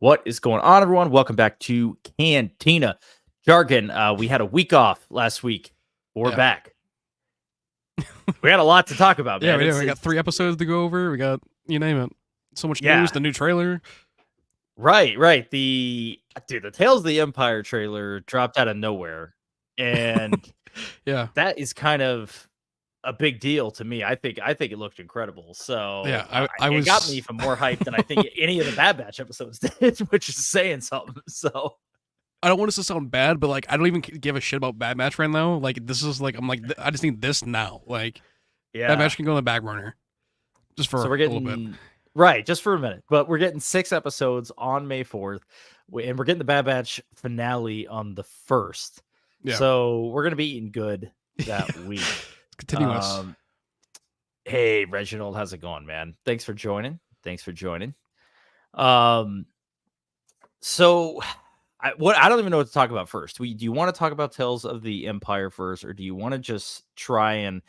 What is going on, everyone? Welcome back to Cantina. Jargon, we had a week off last week. We're Yeah. back. We had a lot to talk about, man. Yeah, we did. We got 3 episodes to go over. We got, you name it. So much Yeah. news, the new trailer. Right. The Tales of the Empire trailer dropped out of nowhere. And Yeah. that is kind of a big deal to me. I think it looked incredible. So Yeah, it got me even more hyped than I think any of the Bad Batch episodes did, which is saying something. So I don't want this to sound bad, but like I don't even give a shit about Bad Batch right now. Like this is like I just need this now. Like Bad Batch can go on the back burner. Just for we're getting, a little bit. Right, just for a minute. But we're getting 6 episodes on May 4th. And we're getting the Bad Batch finale on the 1st. Yeah. So we're gonna be eating good that week. Continuous. Hey Reginald, how's it going, man? Thanks for joining. So I don't even know what to talk about first. Do you want to talk about Tales of the Empire first, or do you want to just try and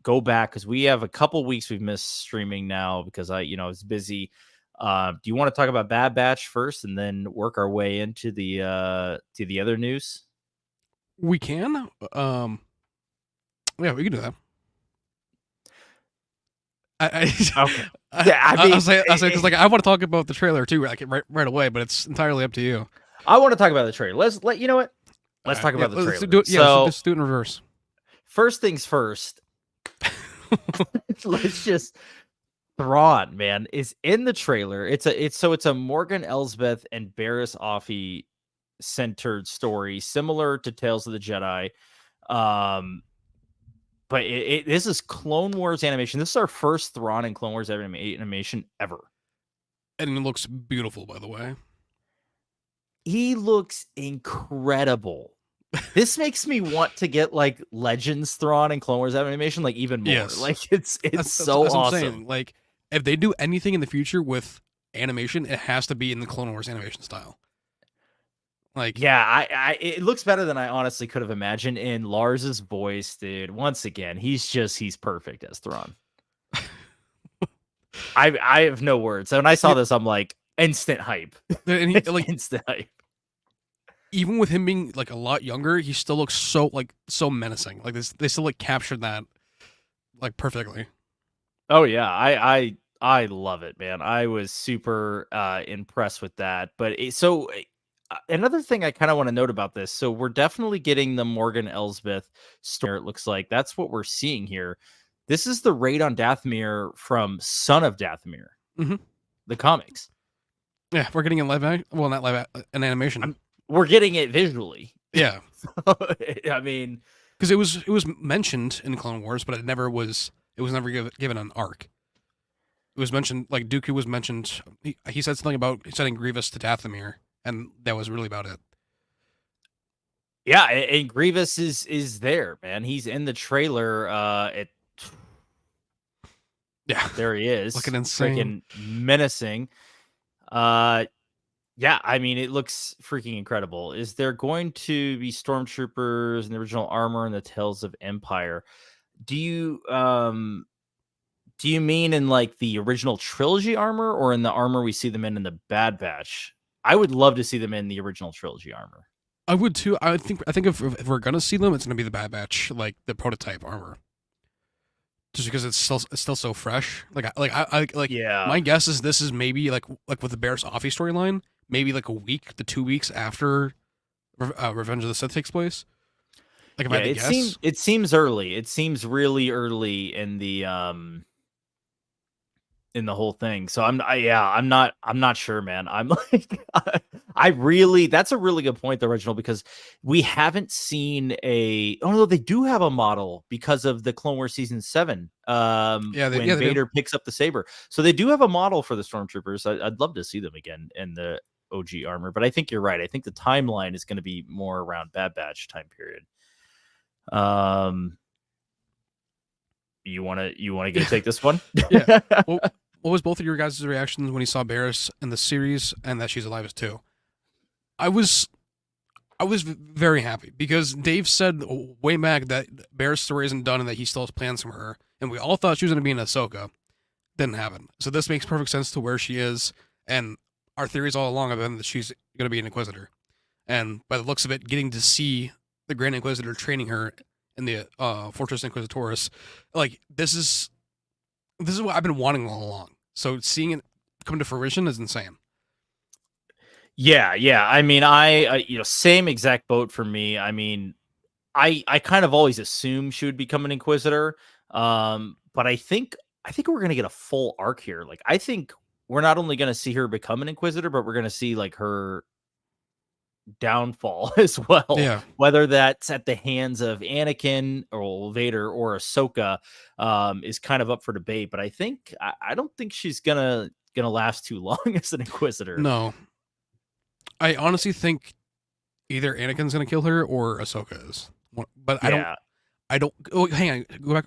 go back, because we have a couple weeks we've missed streaming now because I was busy. Do you want to talk about Bad Batch first and then work our way into the other news? We can. Yeah, we can do that. Okay. I say because like I want to talk about the trailer too, like right away, but it's entirely up to you. I want to talk about the trailer. Let's talk about the trailer. Let's do it in reverse. First things first. Let's just Thrawn, man, is in the trailer. It's a Morgan Elsbeth and Barriss Offee centered story, similar to Tales of the Jedi. But this is Clone Wars animation. This is our first Thrawn and Clone Wars animation ever. And it looks beautiful, by the way. He looks incredible. This makes me want to get like Legends Thrawn and Clone Wars animation like even more. Yes. Like it's that's awesome. What I'm saying. Like if they do anything in the future with animation, it has to be in the Clone Wars animation style. Like yeah, it looks better than I honestly could have imagined. In Lars's voice, dude. Once again, he's perfect as Thrawn. I have no words. So when I saw this, I'm like instant hype. And he, like instant hype. Even with him being like a lot younger, he still looks so menacing. Like they still like captured that like perfectly. Oh yeah, I love it, man. I was super impressed with that. But another thing I kind of want to note about this. So we're definitely getting the Morgan Elsbeth story. It looks like that's what we're seeing here. This is the raid on Dathomir from Son of Dathomir, the comics. Yeah, we're getting an animation. We're getting it visually. Yeah, I mean, because it was mentioned in Clone Wars, but it was never given an arc. It was mentioned, like Dooku was mentioned. He said something about sending Grievous to Dathomir, and that was really about it. Yeah, and Grievous is there, man. He's in the trailer. Yeah, there he is, looking insane, freaking menacing. Yeah, I mean, it looks freaking incredible. Is there going to be stormtroopers in the original armor in the Tales of Empire? Do you mean in like the original trilogy armor, or in the armor we see them in the Bad Batch? I would love to see them in the original trilogy armor. I would too. I think if we're gonna see them, it's gonna be the Bad Batch, like the prototype armor. Just because it's still so fresh. Yeah. My guess is this is maybe like with the Barriss Offee storyline, maybe like a week to 2 weeks after Revenge of the Sith takes place. Like if I had to guess, it seems early. It seems really early in the whole thing. So I'm not sure, man. I'm like that's a really good point, the original, because we haven't seen no, they do have a model because of the Clone Wars season 7. When Vader picks up the saber. So they do have a model for the stormtroopers. I'd love to see them again in the OG armor, but I think you're right. I think the timeline is going to be more around Bad Batch time period. You want to go take this one? Yeah. Well, what was both of your guys' reactions when you saw Barriss in the series and that she's alive as too? I was very happy because Dave said way back that Barriss' story isn't done and that he still has plans for her, and we all thought she was going to be in Ahsoka. Didn't happen. So this makes perfect sense to where she is, and our theories all along have been that she's going to be an Inquisitor, and by the looks of it, getting to see the Grand Inquisitor training her in the Fortress Inquisitoris, like this is what I've been wanting all along. So seeing it come to fruition is insane. Yeah, yeah. I mean, I same exact boat for me. I mean, I kind of always assumed she would become an Inquisitor, but I think we're gonna get a full arc here. Like, I think we're not only gonna see her become an Inquisitor, but we're gonna see like her downfall as well. Yeah, Whether that's at the hands of Anakin or Vader or Ahsoka, is kind of up for debate. But I don't think she's gonna last too long as an Inquisitor. no, I honestly think either Anakin's gonna kill her or Ahsoka is. But Yeah. I don't. Oh, hang on. Go back.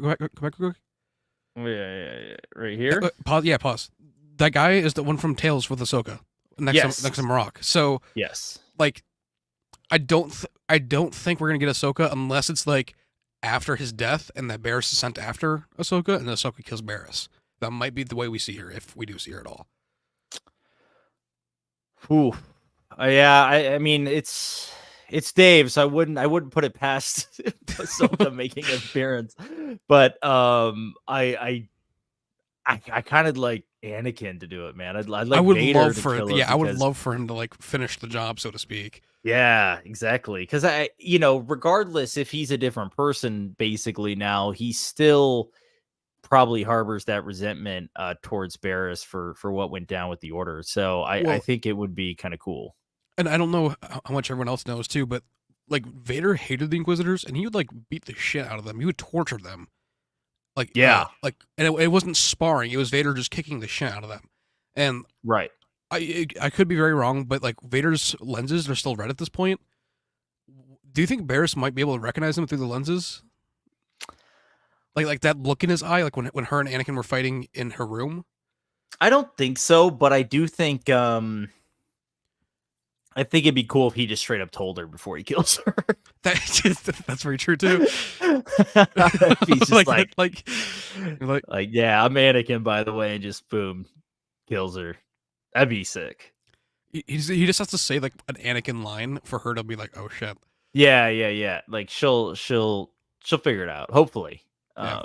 Yeah. Right here. Pause. Yeah, pause. That guy is the one from Tales with Ahsoka next to Marok. So Yes. like, I don't think we're gonna get Ahsoka unless it's like after his death and that Barriss is sent after Ahsoka and Ahsoka kills Barriss. That might be the way we see her if we do see her at all. Ooh. Yeah. I mean, it's Dave, so I wouldn't put it past Ahsoka making an appearance. But I kind of like Anakin to do it, man. I'd like I would Vader love to for kill her I would because love for him to like finish the job, so to speak. yeah, exactly. Because regardless if he's a different person, basically now he still probably harbors that resentment towards Barriss for what went down with the Order. So I Well, think it would be kind of cool. and I don't know how much everyone else knows too, but like Vader hated the Inquisitors, and he would like beat the shit out of them. He would torture them, Yeah, and it wasn't sparring; it was Vader just kicking the shit out of them. And right. I could be very wrong, but like Vader's lenses are still red at this point. Do you think Barriss might be able to recognize him through the lenses? Like that look in his eye, like when her and Anakin were fighting in her room. I don't think so, but I do think I think it'd be cool if he just straight up told her before he kills her. That's very true too. He's just like, yeah, I'm Anakin, by the way, and just boom, kills her. That'd be sick. he just has to say like an Anakin line for her to be like, oh shit. Yeah. Like she'll figure it out. Hopefully. Yeah.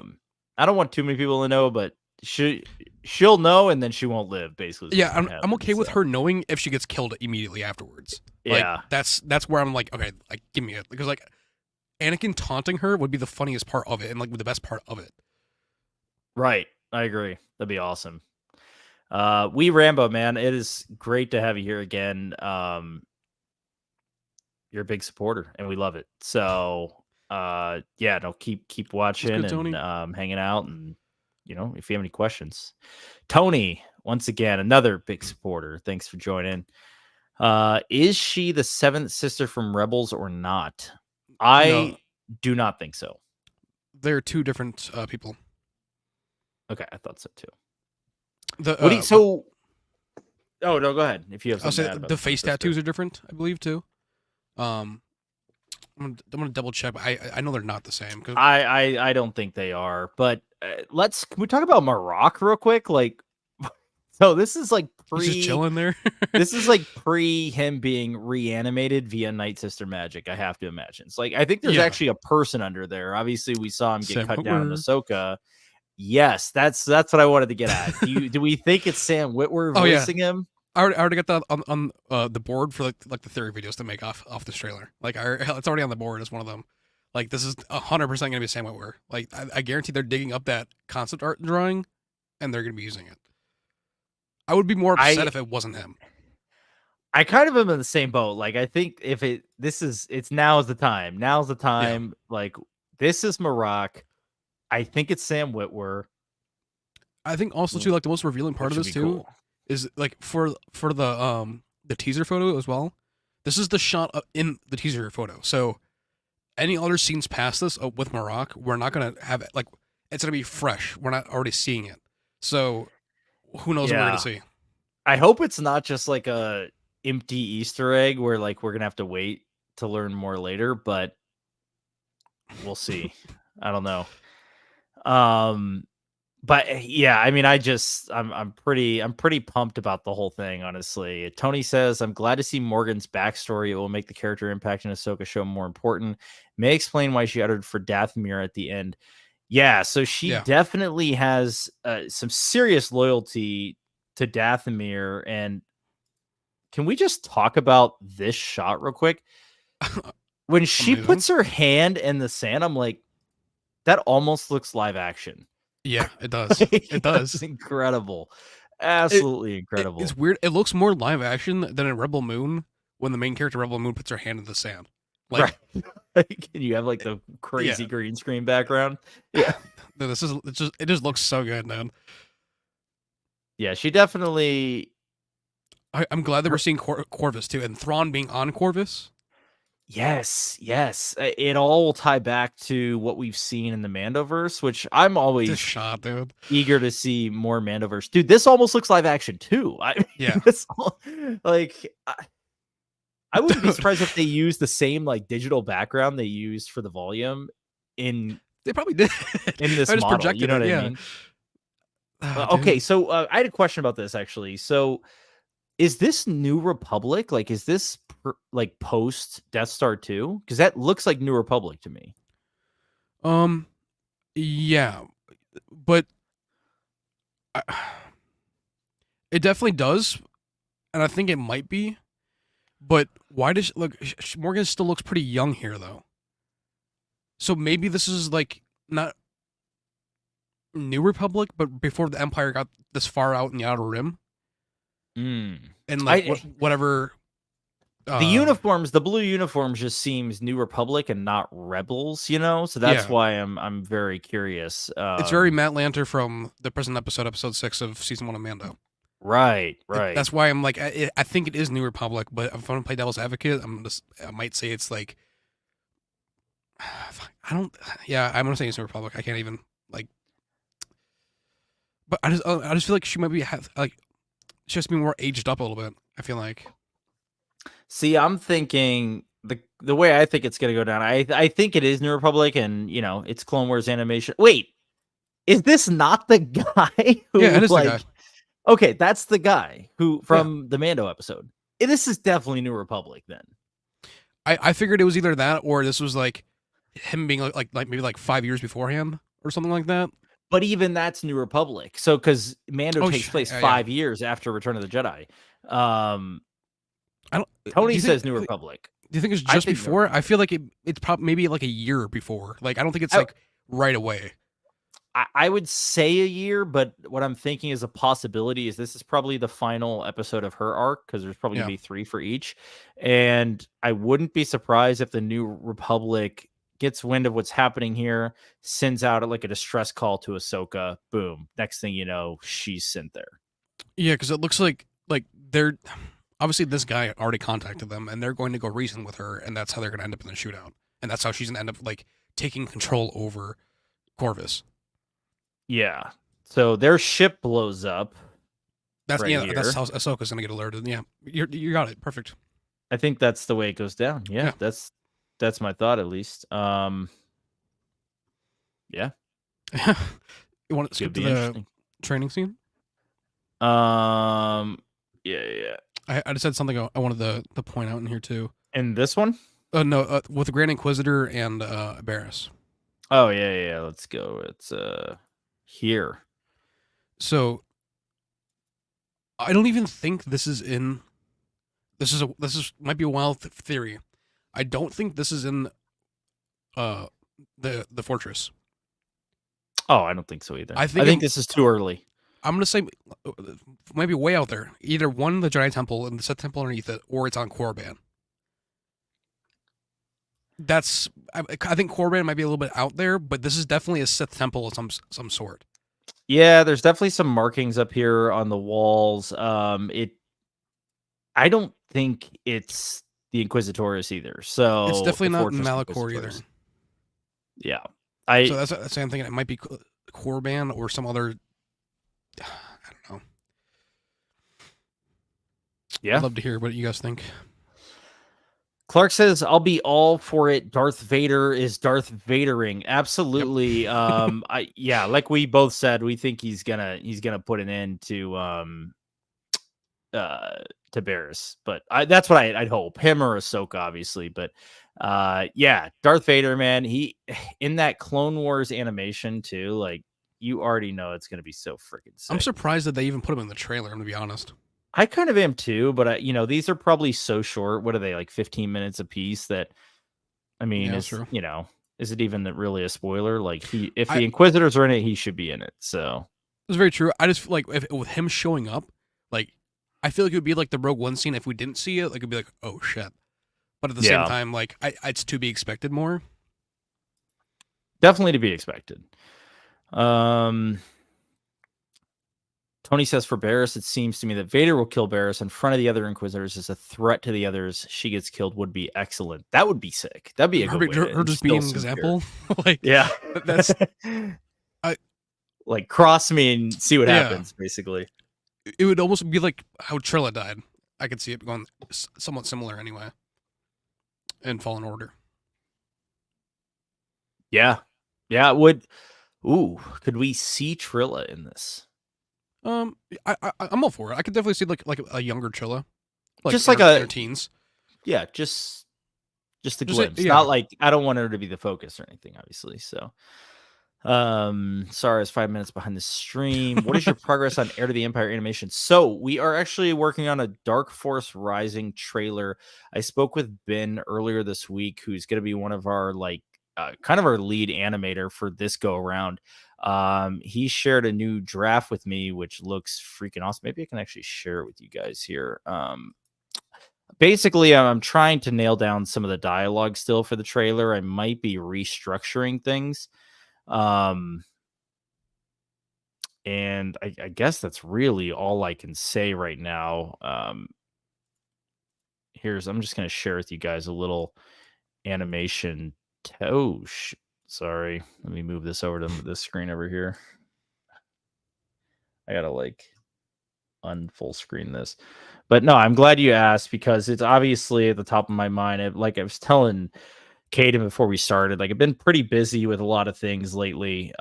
I don't want too many people to know, but she'll know, and then she won't live. Basically, Yeah, I'm okay with her knowing if she gets killed immediately afterwards. Like, yeah, that's where I'm like, okay, like give me it, because like Anakin taunting her would be the funniest part of it and like the best part of it. right. I agree. That'd be awesome. We Rambo, man, it is great to have you here again. You're a big supporter, and we love it. So, yeah, no, keep watching good, Tony. and hanging out, and if you have any questions, Tony, once again, another big supporter. Thanks for joining. Is she the seventh sister from Rebels or not? I do not think so. They're two different people. Okay, I thought so too. Oh no, go ahead. If you have something, I'll say the face tattoos are different, I believe too. I'm gonna double check, but I know they're not the same. Cause I don't think they are. But can we talk about Marok real quick? Like, so this is like he's just chilling there. This is like pre him being reanimated via Night Sister magic. I have to imagine. It's like I think there's actually a person under there. Obviously, we saw him get cut down in Ahsoka. Yes, that's what I wanted to get at. Do we think it's Sam Witwer voicing him? I already got that on the board for like the theory videos to make off this trailer. Like it's already on the board as one of them. Like this is 100% gonna be Sam Witwer. Like I guarantee they're digging up that concept art drawing, and they're gonna be using it. I would be more upset if it wasn't him. I kind of am in the same boat. Like I think if it's now is the time. Now's the time. Yeah. Like this is Marok. I think it's Sam Witwer. I think also too, like the most revealing part of this too is like for the teaser photo as well. This is the shot in the teaser photo. So any other scenes past this with Marok, we're not gonna have it. Like it's gonna be fresh. We're not already seeing it. So who knows what we're gonna see? I hope it's not just like a empty Easter egg where like we're gonna have to wait to learn more later, but we'll see. I don't know. But yeah, I mean, I'm pretty pumped about the whole thing, honestly. Tony says, "I'm glad to see Morgan's backstory. It will make the character impact in Ahsoka show more important. May explain why she uttered for Dathomir at the end." Yeah, so she definitely has some serious loyalty to Dathomir. And can we just talk about this shot real quick? When she puts her hand in the sand, I'm like, that almost looks live action. Yeah, it does. It does. It's incredible. Absolutely incredible. It's weird. It looks more live action than in Rebel Moon when the main character Rebel Moon puts her hand in the sand. Like, right. Can you have like the crazy green screen background? Yeah. No, it just looks so good, man. Yeah, she definitely. I'm glad that we're seeing Corvus too, and Thrawn being on Corvus. Yes. It all will tie back to what we've seen in the Mandoverse, which I'm always dude. Eager to see more Mandoverse. Dude, this almost looks live action too. I wouldn't be surprised if they used the same like digital background they used for the volume in. They probably did in this model. You know what I mean? Okay, so I had a question about this actually. So, is this New Republic? Like, is this like post Death Star 2? Because that looks like New Republic to me. Yeah, but it definitely does, and I think it might be. But why does Morgan still looks pretty young here though? So maybe this is like not New Republic, but before the Empire got this far out in the Outer Rim. And like whatever. The uniforms, the blue uniforms, just seems New Republic and not Rebels, you know. So that's why I'm very curious. It's very Matt Lanter from the present episode 6 of season 1 of Mando. Right. That's why I'm like, I think it is New Republic, but if I want to play devil's advocate, I might say it's like, I'm gonna say it's New Republic. I can't even like, but I just feel like she might be she has to be more aged up a little bit. I feel like. See, I'm thinking the way I think it's gonna go down. I think it is New Republic, and you know, it's Clone Wars animation. Wait, is this not the guy who? Yeah, it is the guy. Okay, that's the guy who from the Mando episode. This is definitely New Republic then. I figured it was either that or this was like him being like maybe like 5 years beforehand or something like that. But even that's New Republic. So because Mando takes place 5 years after Return of the Jedi. Tony says New Republic. Do you think it's just before? I feel like it's probably maybe like a year before. Like I don't think it's like right away. I would say a year, but what I'm thinking is a possibility is this is probably the final episode of her arc because there's probably gonna be 3 for each. And I wouldn't be surprised if the New Republic gets wind of what's happening here, sends out like a distress call to Ahsoka. Boom. Next thing you know, she's sent there. Yeah, because it looks like they're obviously this guy already contacted them, and they're going to go reason with her, and that's how they're going to end up in the shootout, and that's how she's going to end up like taking control over Corvus. Yeah. So their ship blows up. That's that's how Ahsoka's going to get alerted. Yeah, you got it. Perfect. I think that's the way it goes down. Yeah. That's my thought, at least. Yeah. You want to skip to the training scene? Yeah. I just had something I wanted to point out in here too. In this one? No, with the Grand Inquisitor and Barriss. Oh yeah. Let's go. It's here. So I don't even think this is in. This might be a wild theory. I don't think this is in the fortress. Oh, I don't think so either. I think this is too early. I'm gonna say maybe way out there. Either one, the Jedi Temple and the Sith Temple underneath it, or it's on Korriban. I think Korriban might be a little bit out there, but this is definitely a Sith Temple of some sort. Yeah, there's definitely some markings up here on the walls. I don't think it's the Inquisitors either. So it's definitely not Malachor either. Yeah, so that's what I'm thinking. It might be Korriban or some other. I don't know. Yeah, I'd love to hear what you guys think. Clark says, "I'll be all for it. Darth Vader is Darth Vadering." Absolutely. Yep. Like we both said, we think he's gonna put an end to Barris. But that's what I'd hope. Him or Ahsoka, obviously. But Darth Vader, man, he in that Clone Wars animation too, like you already know it's gonna be so freaking sick. I'm surprised that they even put him in the trailer, I'm gonna be honest. I kind of am too, but these are probably so short. What are they, like 15 minutes a piece? That I mean, yeah, true. Is it even really a spoiler? Like if the Inquisitors are in it, he should be in it. So it's very true. I just like with him showing up, like I feel like it would be like the Rogue One scene if we didn't see it. Like it'd be like, oh shit. But at the same time, like it's to be expected more. Definitely to be expected. Tony says for Barris, it seems to me that Vader will kill Barris in front of the other Inquisitors as a threat to the others. She gets killed would be excellent. That would be sick. That'd be a good way. Her just being an example. Like yeah, that's like cross me and see what happens. Basically, it would almost be like how Trilla died. I could see it going somewhat similar anyway. In Fallen Order. Yeah, it would. Ooh, could we see Trilla in this? I'm all for it. I could definitely see like a younger Trilla, like just like a teens. Yeah, just a glimpse. Not like I don't want her to be the focus or anything, obviously. So, sorry, I was 5 minutes behind the stream. What is your progress on Heir to the Empire animation? So we are actually working on a Dark Force Rising trailer. I spoke with Ben earlier this week, who's going to be one of our kind of our lead animator for this go around. He shared a new draft with me, which looks freaking awesome. Maybe I can actually share it with you guys here. Basically, I'm trying to nail down some of the dialogue still for the trailer. I might be restructuring things. And I guess that's really all I can say right now. I'm just going to share with you guys a little animation. Sorry. Let me move this over to this screen over here. I gotta unfull screen this. But no, I'm glad you asked because it's obviously at the top of my mind. Like I was telling Kaden before we started, like I've been pretty busy with a lot of things lately.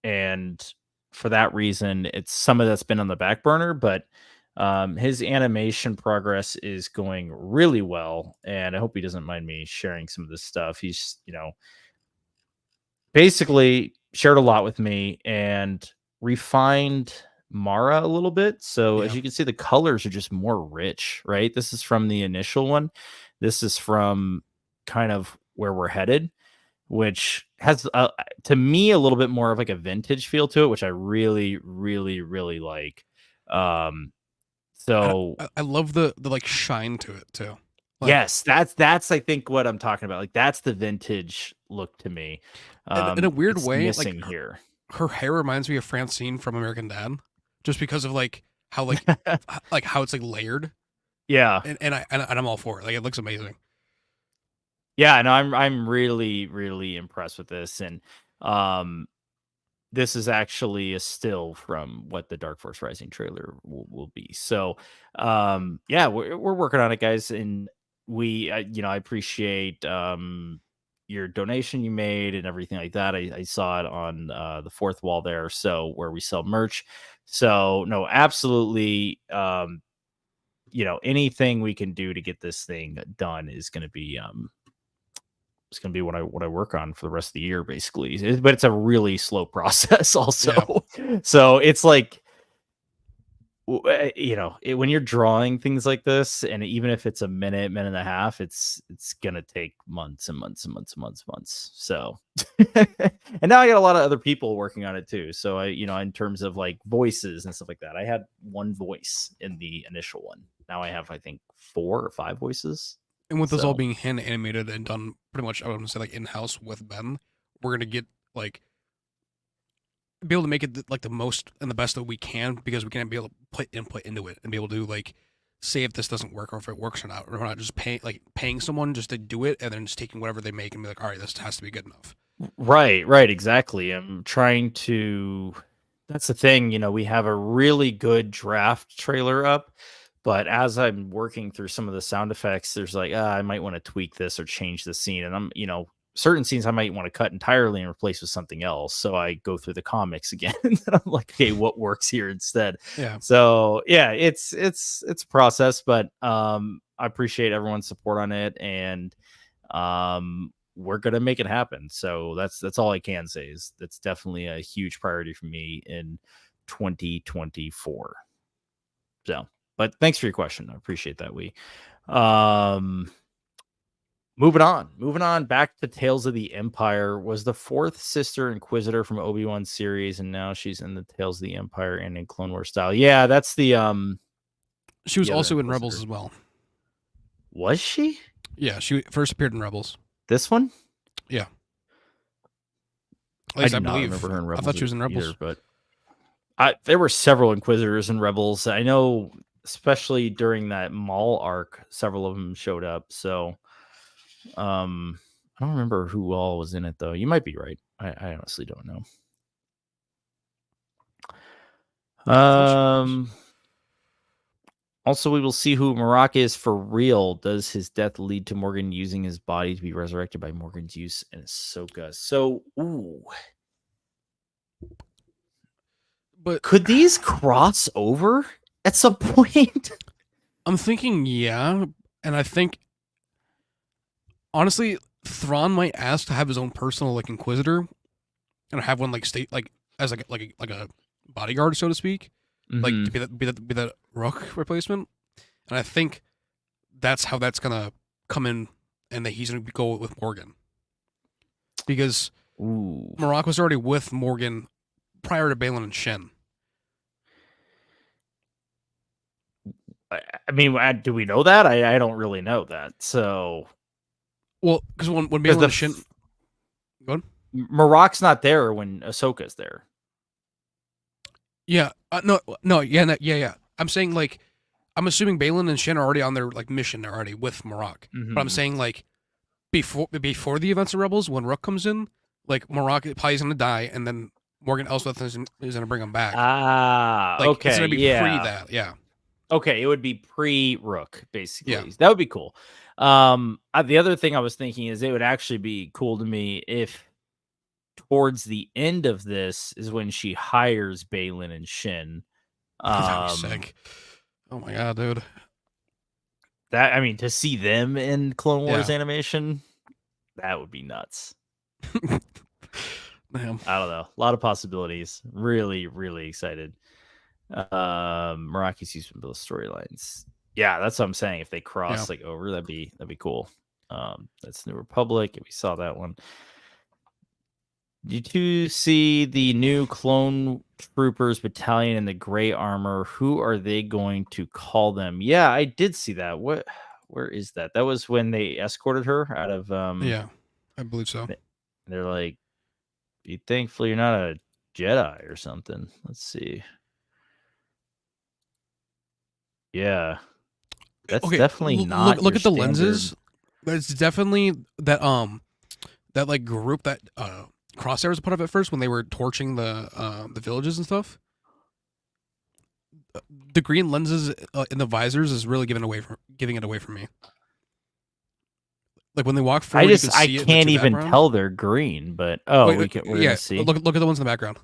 And for that reason, it's some of that's been on the back burner, but his animation progress is going really well. And I hope he doesn't mind me sharing some of this stuff. He's, basically shared a lot with me and refined Mara a little bit. So as you can see, the colors are just more rich, right? This is from the initial one. This is from kind of where we're headed, which has to me a little bit more of like a vintage feel to it, which I really, really, really like. So I love the like shine to it too. Like, yes, that's I think what I'm talking about. Like that's the vintage look to me. In a weird way, missing like here. Her hair reminds me of Francine from American Dad, just because of like how like how it's like layered. Yeah, and I'm all for it. Like it looks amazing. Yeah, no, I'm really, really impressed with this, and this is actually a still from what the Dark Force Rising trailer will be. So, we're working on it, guys, and we, I appreciate your donation you made and everything like that. I saw it on the fourth wall there, so where we sell merch. So, no, absolutely. Anything we can do to get this thing done is going to be it's going to be what I work on for the rest of the year, basically. But it's a really slow process also. Yeah. So it's like, when you're drawing things like this, and even if it's a minute and a half, it's going to take months and months and months and months. So, and now I got a lot of other people working on it too. So in terms of like voices and stuff like that, I had one voice in the initial one. Now I have, I think, 4 or 5 voices. And with this all being hand animated and done pretty much, I would say, like in-house with Ben, we're going to get be able to make it like the most and the best that we can, because we can be able to put input into it and be able to like say if this doesn't work or if it works or not. We're not just paying someone just to do it and then just taking whatever they make and be like, all right, this has to be good enough. Right, exactly. I'm trying to. That's the thing, we have a really good draft trailer up, But as I'm working through some of the sound effects, there's like, I might want to tweak this or change the scene. And I'm, certain scenes I might want to cut entirely and replace with something else. So I go through the comics again. And I'm like, okay, what works here instead? Yeah. So yeah, it's a process, but I appreciate everyone's support on it, and we're gonna make it happen. So that's all I can say is that's definitely a huge priority for me in 2024. So, but thanks for your question. I appreciate that. Moving on back to Tales of the Empire. Was the fourth sister Inquisitor from Obi-Wan series, and now she's in the Tales of the Empire and in Clone Wars style. Yeah, that's the she was also in Rebels as well. Was she? Yeah, she first appeared in Rebels. This one? Yeah. At least I believe. Not remember her in Rebels. I thought she was in Rebels, either, but there were several Inquisitors in Rebels. I know, especially during that Maul arc, several of them showed up. So, I don't remember who all was in it though. You might be right. I honestly don't know. Also, we will see who Marok is for real. Does his death lead to Morgan using his body to be resurrected by Morgan's use in Ahsoka? So, but could these cross over at some point? I'm thinking, yeah, and I think honestly, Thrawn might ask to have his own personal Inquisitor, and have one state as a bodyguard, so to speak, to be that Rook replacement. And I think that's how that's gonna come in, and that he's gonna go with Morgan, because Marok was already with Morgan prior to Baylan and Shin. I mean, do we know that? I don't really know that. So, well, because when Baylan and Shin, go on. Marok's not there when Ahsoka's there. Yeah, no, yeah. I'm saying I'm assuming Baylan and Shin are already on their mission already with Marok. But I'm saying before the events of Rebels, when Rook comes in, Marok probably is gonna die, and then Morgan Elsbeth is gonna bring him back. Okay, it's gonna be pre that, yeah. Okay, it would be pre-Rook, basically. Yeah. That would be cool. The other thing I was thinking is it would actually be cool to me if towards the end of this is when she hires Baylan and Shin. That'd be sick. Oh my god, dude. To see them in Clone Wars animation, that would be nuts. Damn. I don't know. A lot of possibilities. Really, really excited. Meraki's used in both storylines. Yeah, that's what I'm saying. If they cross over, that'd be cool. That's New Republic. We saw that one. Did you see the new Clone Troopers battalion in the gray armor? Who are they going to call them? Yeah, I did see that. Where is that? That was when they escorted her out of yeah, I believe so. They're like, be thankful you're not a Jedi or something. Let's see. Yeah, that's definitely not. Look at the lenses. It's definitely that group that Crosshairs put up at first when they were torching the villages and stuff. The green lenses in the visors is really giving it away from me. When they walk forward, I can't even tell they're green, but we're gonna see. Look at the ones in the background.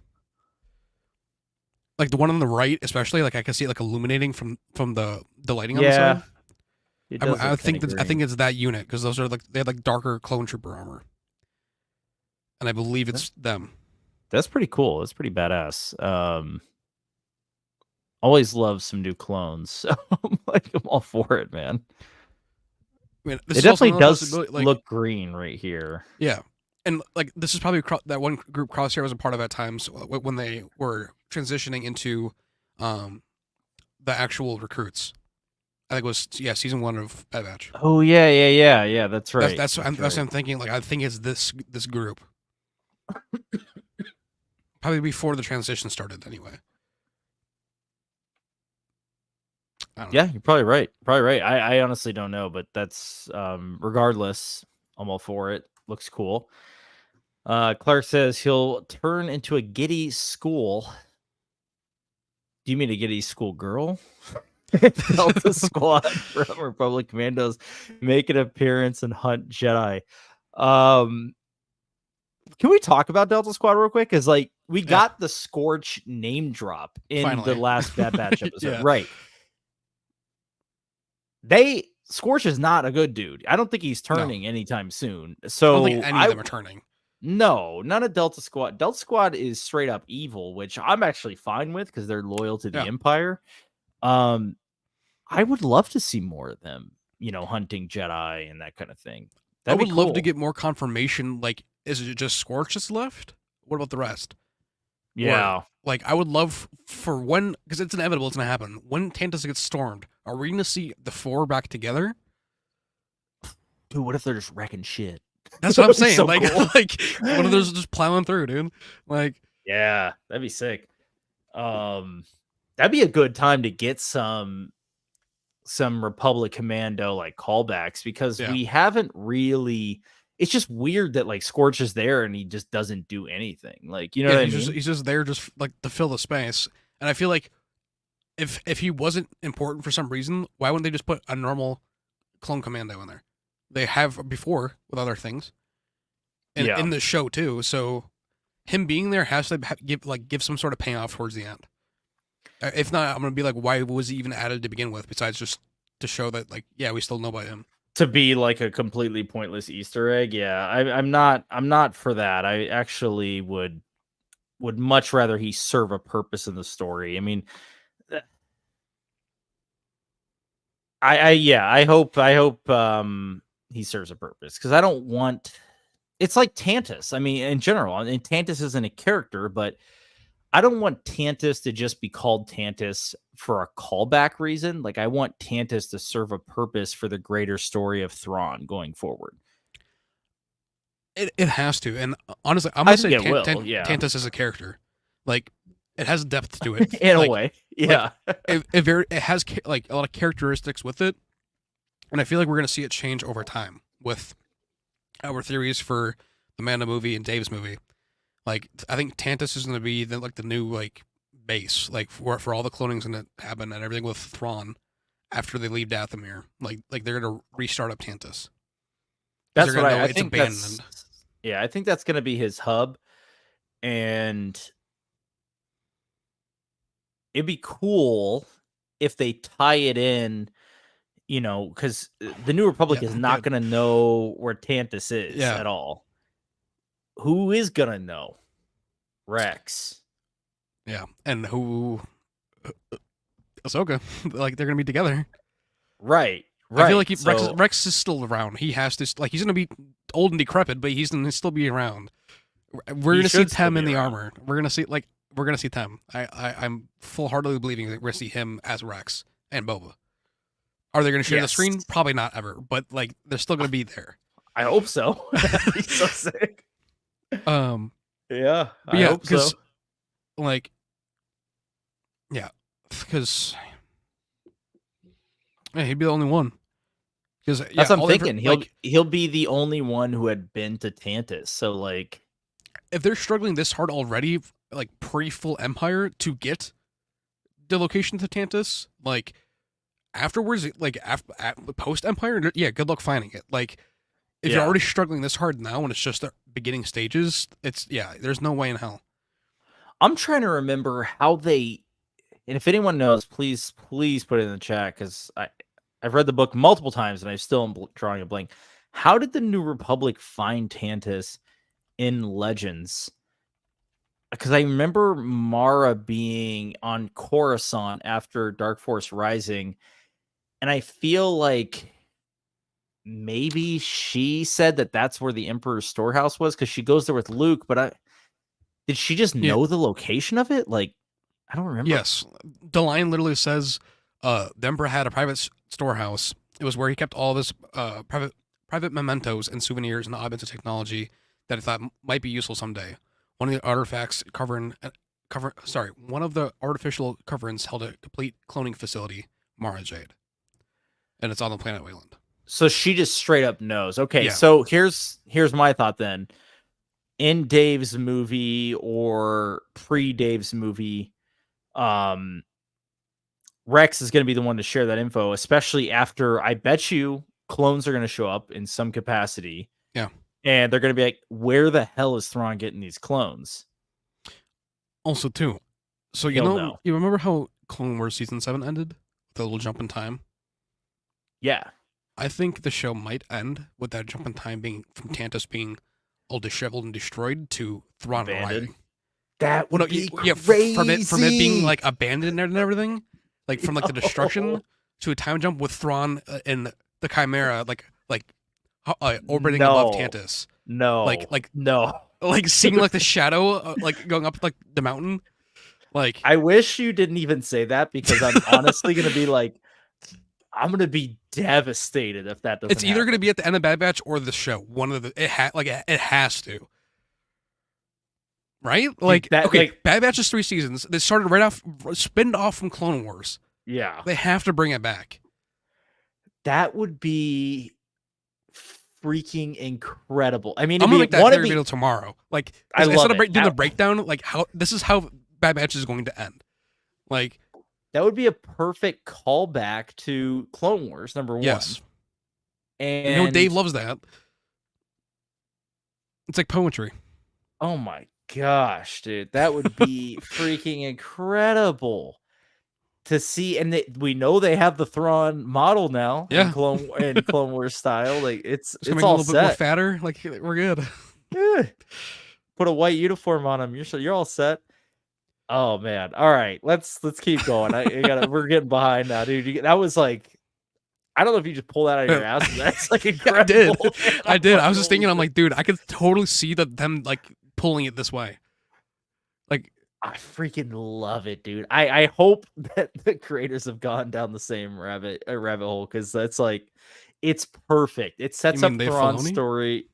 The one on the right, especially, I can see it illuminating from the lighting on the side. I think it's that unit, because those are they have darker clone trooper armor, and I believe it's them. That's pretty cool. That's pretty badass. Always love some new clones, so I'm all for it, man. I mean, it definitely does look green right here. Yeah, and this is probably that one group Crosshair was a part of at times when they were transitioning into the actual recruits. I think it was season 1 of Bad Batch. Oh yeah. That's right. That's what I'm thinking. I think it's this group. Probably before the transition started, anyway. Yeah, you're probably right. I honestly don't know, but that's regardless, I'm all for it. Looks cool. Clark says he'll turn into a giddy school. Do you mean a giddy school girl? Delta Squad from Republic Commandos make an appearance and hunt Jedi. Can we talk about Delta Squad real quick? Because like we got the Scorch name drop in the last Bad Batch episode, right? Scorch is not a good dude. I don't think he's turning anytime soon. So I don't think any of them are turning. No, none of Delta Squad. Delta Squad is straight up evil, which I'm actually fine with because they're loyal to the Empire. I would love to see more of them, hunting Jedi and that kind of thing. I would love to get more confirmation. Like, is it just Scorch that's left? What about the rest? Yeah. Or, like, I would love for when, because it's inevitable it's going to happen. When Tantus gets stormed, are we going to see the 4 back together? Dude, what if they're just wrecking shit? That's what I'm saying. So like, cool. Like, what if they're just plowing through, dude? Like, yeah, that'd be sick. That'd be a good time to get some Republic Commando like callbacks because we haven't really. It's just weird that like Scorch is there and he just doesn't do anything. Like, what I mean? He's just there just like to fill the space. And I feel like if he wasn't important for some reason, why wouldn't they just put a normal clone commando in there? They have before with other things, and in the show too. So him being there has to give some sort of payoff towards the end. If not, I'm gonna be like, why was he even added to begin with? Besides just to show that, like, yeah, we still know about him. To be like a completely pointless Easter egg, yeah, I'm not for that. I actually would much rather he serve a purpose in the story. I mean, I hope he serves a purpose because I don't want. It's like Tantus. I mean, in general, and Tantus isn't a character, but I don't want Tantus to just be called Tantus for a callback reason. Like, I want Tantus to serve a purpose for the greater story of Thrawn going forward. It has to, and honestly, I'm gonna say Tantus is a character. Like, it has depth to it in a way. Yeah, like, it has like a lot of characteristics with it, and I feel like we're gonna see it change over time with our theories for the Mando movie and Dave's movie. Like, I think Tantus is gonna be the new like base, like for all the cloning's gonna happen and everything with Thrawn after they leave Dathomir. Like they're gonna restart up Tantus. That's what I think. I think that's gonna be his hub, and it'd be cool if they tie it in, because the New Republic is not going to know where Tantus is at all. Who is going to know? Rex. Yeah, and who? Ahsoka. Like, they're going to be together. Right. I feel like Rex is still around. He has to, like, he's going to be old and decrepit, but he's going to still be around. We're going to see Tem in the armor. We're going to see, like, we're going to see Tem. I'm full-heartedly believing that we're going to see him as Rex and Boba. Are they going to share the screen? Probably not ever, but, like, they're still going to be there. I hope so. That'd be so sick. Yeah, I hope so. Like, yeah, because he'd be the only one. Because that's what I'm thinking. He'll be the only one who had been to Tantus. So, like, if they're struggling this hard already, like pre-full Empire, to get the location to Tantus, like afterwards, like post Empire, yeah, good luck finding it. Like, if you're already struggling this hard now, and it's just the beginning stages, there's no way in hell. I'm trying to remember how they, and if anyone knows, please put it in the chat, because I've read the book multiple times and I still am drawing a blank. How did the New Republic find Tantus in Legends? Because I remember Mara being on Coruscant after Dark Force Rising, and I feel like maybe she said that that's where the Emperor's storehouse was, because she goes there with Luke, but did she just know the location of it? Like, I don't remember. Yes. The line literally says, the Emperor had a private storehouse. It was where he kept all of his private mementos and souvenirs and objects of technology that he thought might be useful someday. One of the artifacts one of the artificial coverings held a complete cloning facility, Mara Jade. And it's on the planet Wayland. So she just straight up knows. Okay, so here's my thought then. In Dave's movie or pre-Dave's movie, Rex is going to be the one to share that info, especially after I bet you clones are going to show up in some capacity. Yeah. And they're going to be like, where the hell is Thrawn getting these clones? Also, too, so you remember how Clone Wars Season 7 ended? The little jump in time? Yeah. I think the show might end with that jump in time being from Tantus being all disheveled and destroyed to Thrawn arriving. That would be crazy. From it being like abandoned and everything, like from like the destruction to a time jump with Thrawn and the Chimera orbiting above Tantus. No, like seeing like the shadow like going up like the mountain. Like, I wish you didn't even say that, because I'm honestly gonna be like, I'm gonna be devastated if that doesn't. It's either gonna be at the end of Bad Batch or the show. One of the it has to. Right? Like that, okay, like, Bad Batch is 3 seasons. They started right off, spinned off from Clone Wars. Yeah, they have to bring it back. That would be freaking incredible. I mean, I'm gonna make that video tomorrow. Like, instead of doing the breakdown, like how this is how Bad Batch is going to end. Like, that would be a perfect callback to Clone Wars, number 1. Yes, and Dave loves that. It's like poetry. Oh my gosh, dude, that would be freaking incredible to see. And we know they have the Thrawn model now. Yeah, in Clone Wars style. Like it's all a little bit more fatter. Like, we're good. Yeah. Put a white uniform on him. You're all set. Oh man. All right, let's keep going. We're getting behind now, dude. That was like, I don't know if you just pull that out of your ass. That's like incredible. I did. I was just thinking, I'm like, dude, I could totally see them like pulling it this way. Like, I freaking love it, dude. I hope that the creators have gone down the same rabbit hole, because that's like, it's perfect. It sets up Thrawn's story.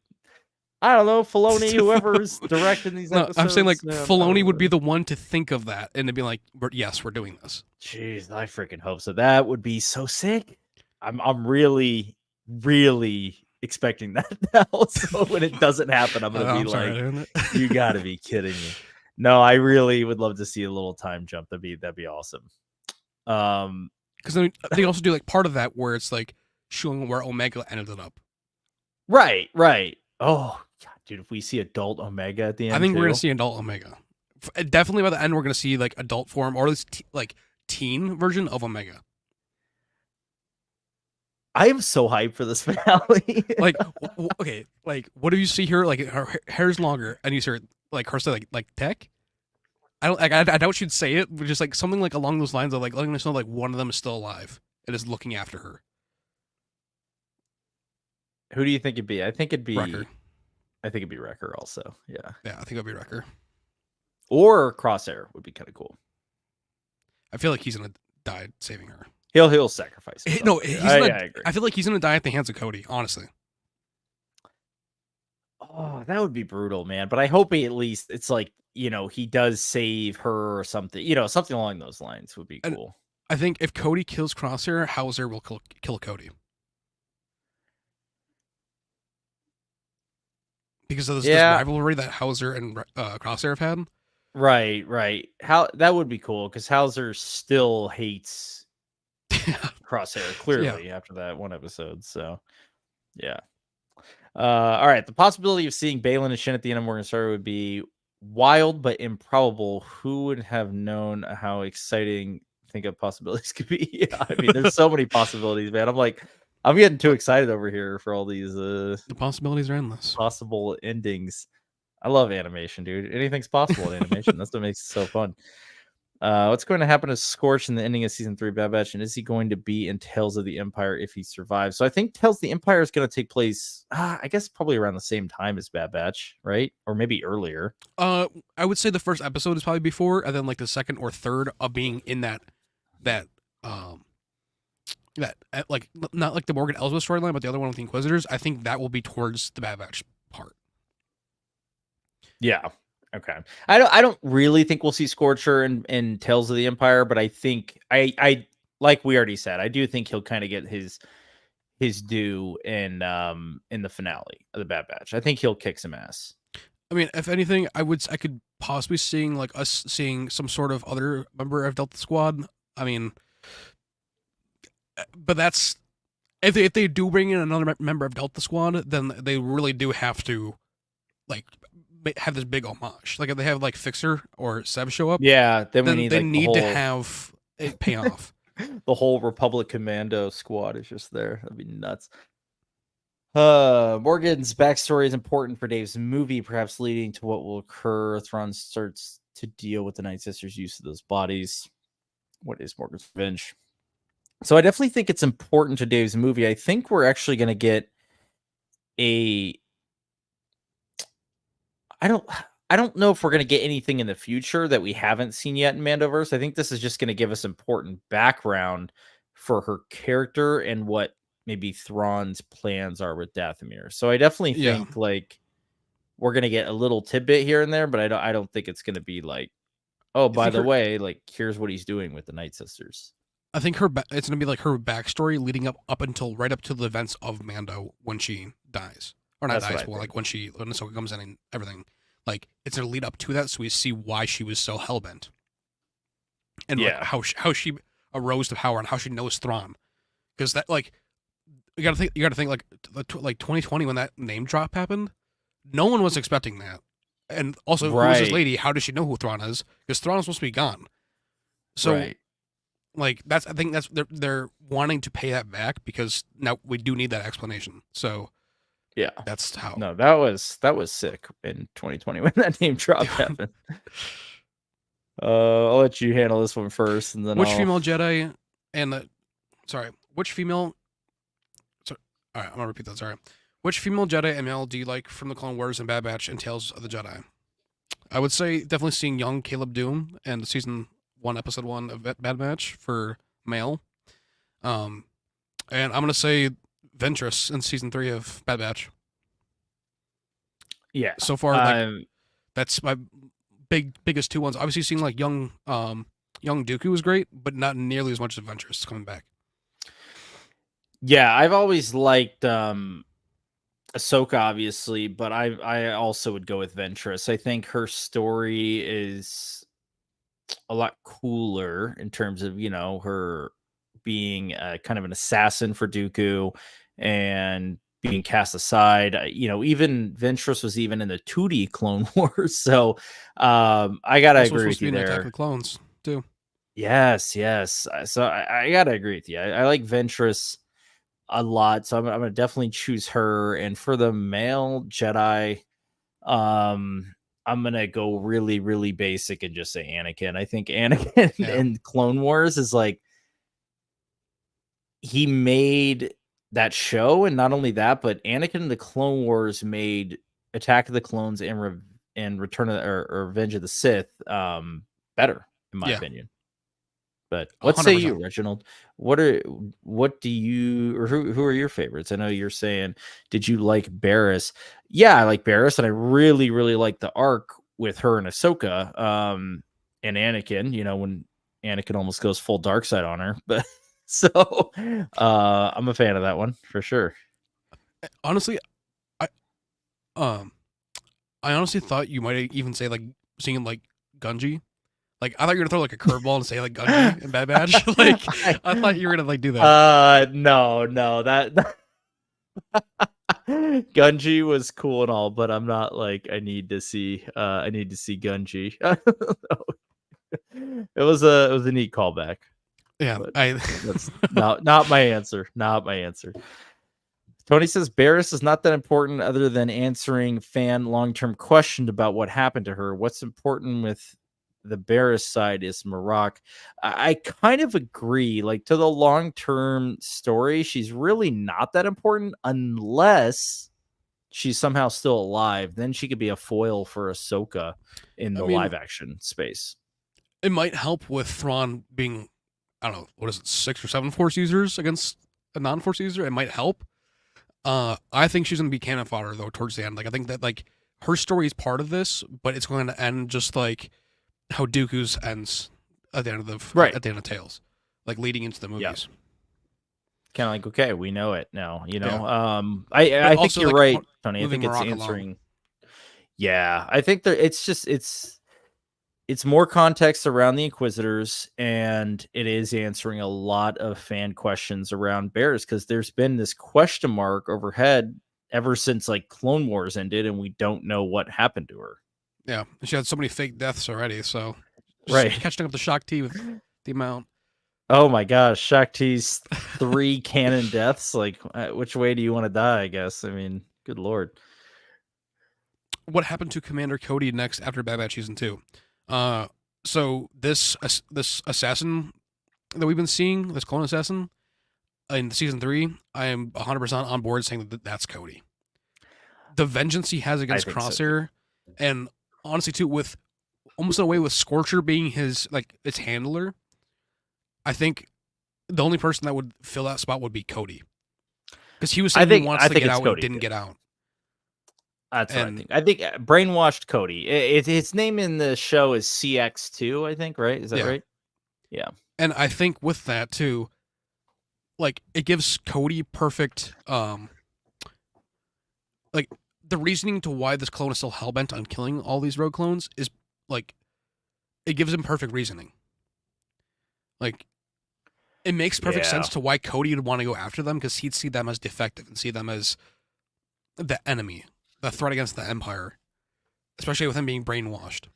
I don't know, Filoni, whoever's directing these episodes. I'm saying, like, Filoni would be the one to think of that and to be like, yes, we're doing this. Jeez, I freaking hope so. That would be so sick. I'm really, really expecting that now. So when it doesn't happen, I'm gonna be like, you gotta be kidding me. No, I really would love to see a little time jump. That'd be awesome. Because then they also do like part of that where it's like showing where Omega ended up. Right. Oh, God, dude, if we see adult Omega at the end, I think we're gonna see adult Omega. Definitely by the end, we're gonna see like adult form, or this like teen version of Omega. I am so hyped for this finale. Like, okay, like, what do you see here? Like, her hair's longer, and you see her, like, her say like tech. I doubt she'd say it, but just like something like along those lines of like letting us know like one of them is still alive and is looking after her. Who do you think it'd be? I think it'd be Wrecker. I think it'd be Wrecker also. Yeah. Yeah, I think it'd be Wrecker. Or Crosshair would be kind of cool. I feel like he's gonna die saving her. He'll sacrifice himself. No, I agree. I feel like he's gonna die at the hands of Cody, honestly. Oh, that would be brutal, man. But I hope at least it's like, he does save her or something. Something along those lines would be cool. I think if Cody kills Crosshair, Hauser will kill Cody. Because of this rivalry that Hauser and Crosshair have had. Right. How that would be cool, because Hauser still hates Crosshair clearly after that one episode. So, yeah. All right. The possibility of seeing Baylan and Shin at the end of Morgan Star would be wild but improbable. Who would have known how exciting think of possibilities could be? Yeah, I mean, there's so many possibilities, man. I'm getting too excited over here for all these the possibilities are endless. Possible endings. I love animation, dude. Anything's possible in animation. That's what makes it so fun. What's going to happen to Scorch in the ending of season 3 Bad Batch, and is he going to be in Tales of the Empire if he survives? So I think Tales of the Empire is going to take place, I guess, probably around the same time as Bad Batch, right? Or maybe earlier. I would say the first episode is probably before, and then like the second or third of being in that like not like the Morgan Elsbeth storyline, but the other one with the Inquisitors. I think that will be towards the Bad Batch part. Yeah. Okay. I don't really think we'll see Scorcher in Tales of the Empire, but I think I like we already said, I do think he'll kind of get his due in the finale of the Bad Batch. I think he'll kick some ass. I mean, if anything, I could possibly seeing some sort of other member of Delta Squad. I mean, but that's if they do bring in another member of Delta Squad, then they really do have to like have this big homage. Like if they have like Fixer or Seb show up, yeah, then we then need they like the need to whole have it pay off. the whole Republic Commando squad is just there. That'd be nuts. Morgan's backstory is important for Dave's movie, perhaps leading to what will occur. Thrawn starts to deal with the Night Sisters' use of those bodies. What is Morgan's revenge? So I definitely think it's important to Dave's movie. I think we're actually going to get a. I don't know if we're going to get anything in the future that we haven't seen yet in Mandoverse. I think this is just going to give us important background for her character and what maybe Thrawn's plans are with Dathomir. So I definitely think like we're going to get a little tidbit here and there, but I don't think it's going to be like, oh, by the way, like here's what he's doing with the Night Sisters. I think it's going to be like her backstory leading up until right up to the events of Mando when she dies. Or not dies, well, like when Ahsoka comes in and everything. Like it's gonna lead up to that, so we see why she was so hellbent, and like how she arose to power and how she knows Thrawn, because that like you gotta think like 2020 when that name drop happened, no one was expecting that, and also who's this lady? How does she know who Thrawn is? Because Thrawn is supposed to be gone, so like I think that's they're wanting to pay that back because now we do need that explanation. So. Yeah, that's how. No, that was sick in 2020 when that name drop happened. I'll let you handle this one first, and then female Jedi and which female? Sorry, all right, I'm gonna repeat that. Sorry, which female Jedi ML do you like from the Clone Wars and Bad Batch and Tales of the Jedi? I would say definitely seeing young Caleb Doom and season 1, episode 1 of Bad Batch for male. And I'm gonna say Ventress in season 3 of Bad Batch. Yeah. So far, like that's my biggest two ones. Obviously, seeing like young Dooku was great, but not nearly as much as Ventress coming back. Yeah, I've always liked Ahsoka, obviously, but I also would go with Ventress. I think her story is a lot cooler in terms of her being kind of an assassin for Dooku and being cast aside. Even Ventress was even in the 2D Clone Wars, so I gotta agree with you there. Attack of the Clones too. Yes. So I gotta agree with you. I like Ventress a lot, so I'm gonna definitely choose her. And for the male Jedi, I'm gonna go really, really basic and just say Anakin. I think Anakin in Clone Wars is like he made that show, and not only that, but Anakin in the Clone Wars made Attack of the Clones and Return of or Revenge of the Sith better, in my opinion. But what 100%. Say you, Reginald? What do you, or who are your favorites? I know you're saying, did you like Barriss? Yeah, I like Barriss, and I really, really like the arc with her and Ahsoka and Anakin. When Anakin almost goes full dark side on her, but. So I'm a fan of that one for sure. Honestly, I honestly thought you might even say like seeing like Gunji. Like I thought you were gonna throw like a curveball and say like Gunji in Bad Batch. Like I thought you were gonna like do that. No, that Gunji was cool and all, but I'm not like I need to see Gunji. It was a neat callback. Yeah, that's not my answer. Not my answer. Tony says Barriss is not that important other than answering fan long-term questions about what happened to her. What's important with the Barriss side is Marok. I kind of agree. Like to the long-term story, she's really not that important unless she's somehow still alive. Then she could be a foil for Ahsoka in the live-action space. It might help with Thrawn being, I don't know, what is it, 6 or 7 Force users against a non-Force user? It might help. I think she's going to be cannon fodder, though, towards the end. Like, I think that, like, her story is part of this, but it's going to end just like how Dooku's ends at the end of at the end of Tales, like, leading into the movies. Yeah. Kind of like, okay, we know it now, Yeah. I think you're right, Tony. I think it's answering. Yeah, I think that it's it's more context around the Inquisitors, and it is answering a lot of fan questions around Barris, because there's been this question mark overhead ever since like Clone Wars ended, and we don't know what happened to her. Yeah, she had so many fake deaths already, so just Right. catching up to Shock T with the amount. Oh my gosh, Shakti's 3 canon deaths. Like, which way do you want to die? I guess. I mean, good lord. What happened to Commander Cody next after Bad Batch Season 2? So this assassin that we've been seeing, this clone assassin in Season 3, I am 100% on board saying that that's Cody. The vengeance he has against Crosshair, so. And honestly too, with almost in a way with Scorcher being his handler, I think the only person that would fill that spot would be Cody, because he was saying he wants to get out and didn't get out. That's what I think. I think brainwashed Cody. His name in the show is CX2, I think, right? Is that right? Yeah. And I think with that too, like, it gives Cody perfect, like, the reasoning to why this clone is still hellbent on killing all these rogue clones is, like, it gives him perfect reasoning. Like, it makes perfect sense to why Cody would want to go after them, because he'd see them as defective and see them as the enemy, the threat against the Empire, especially with him being brainwashed.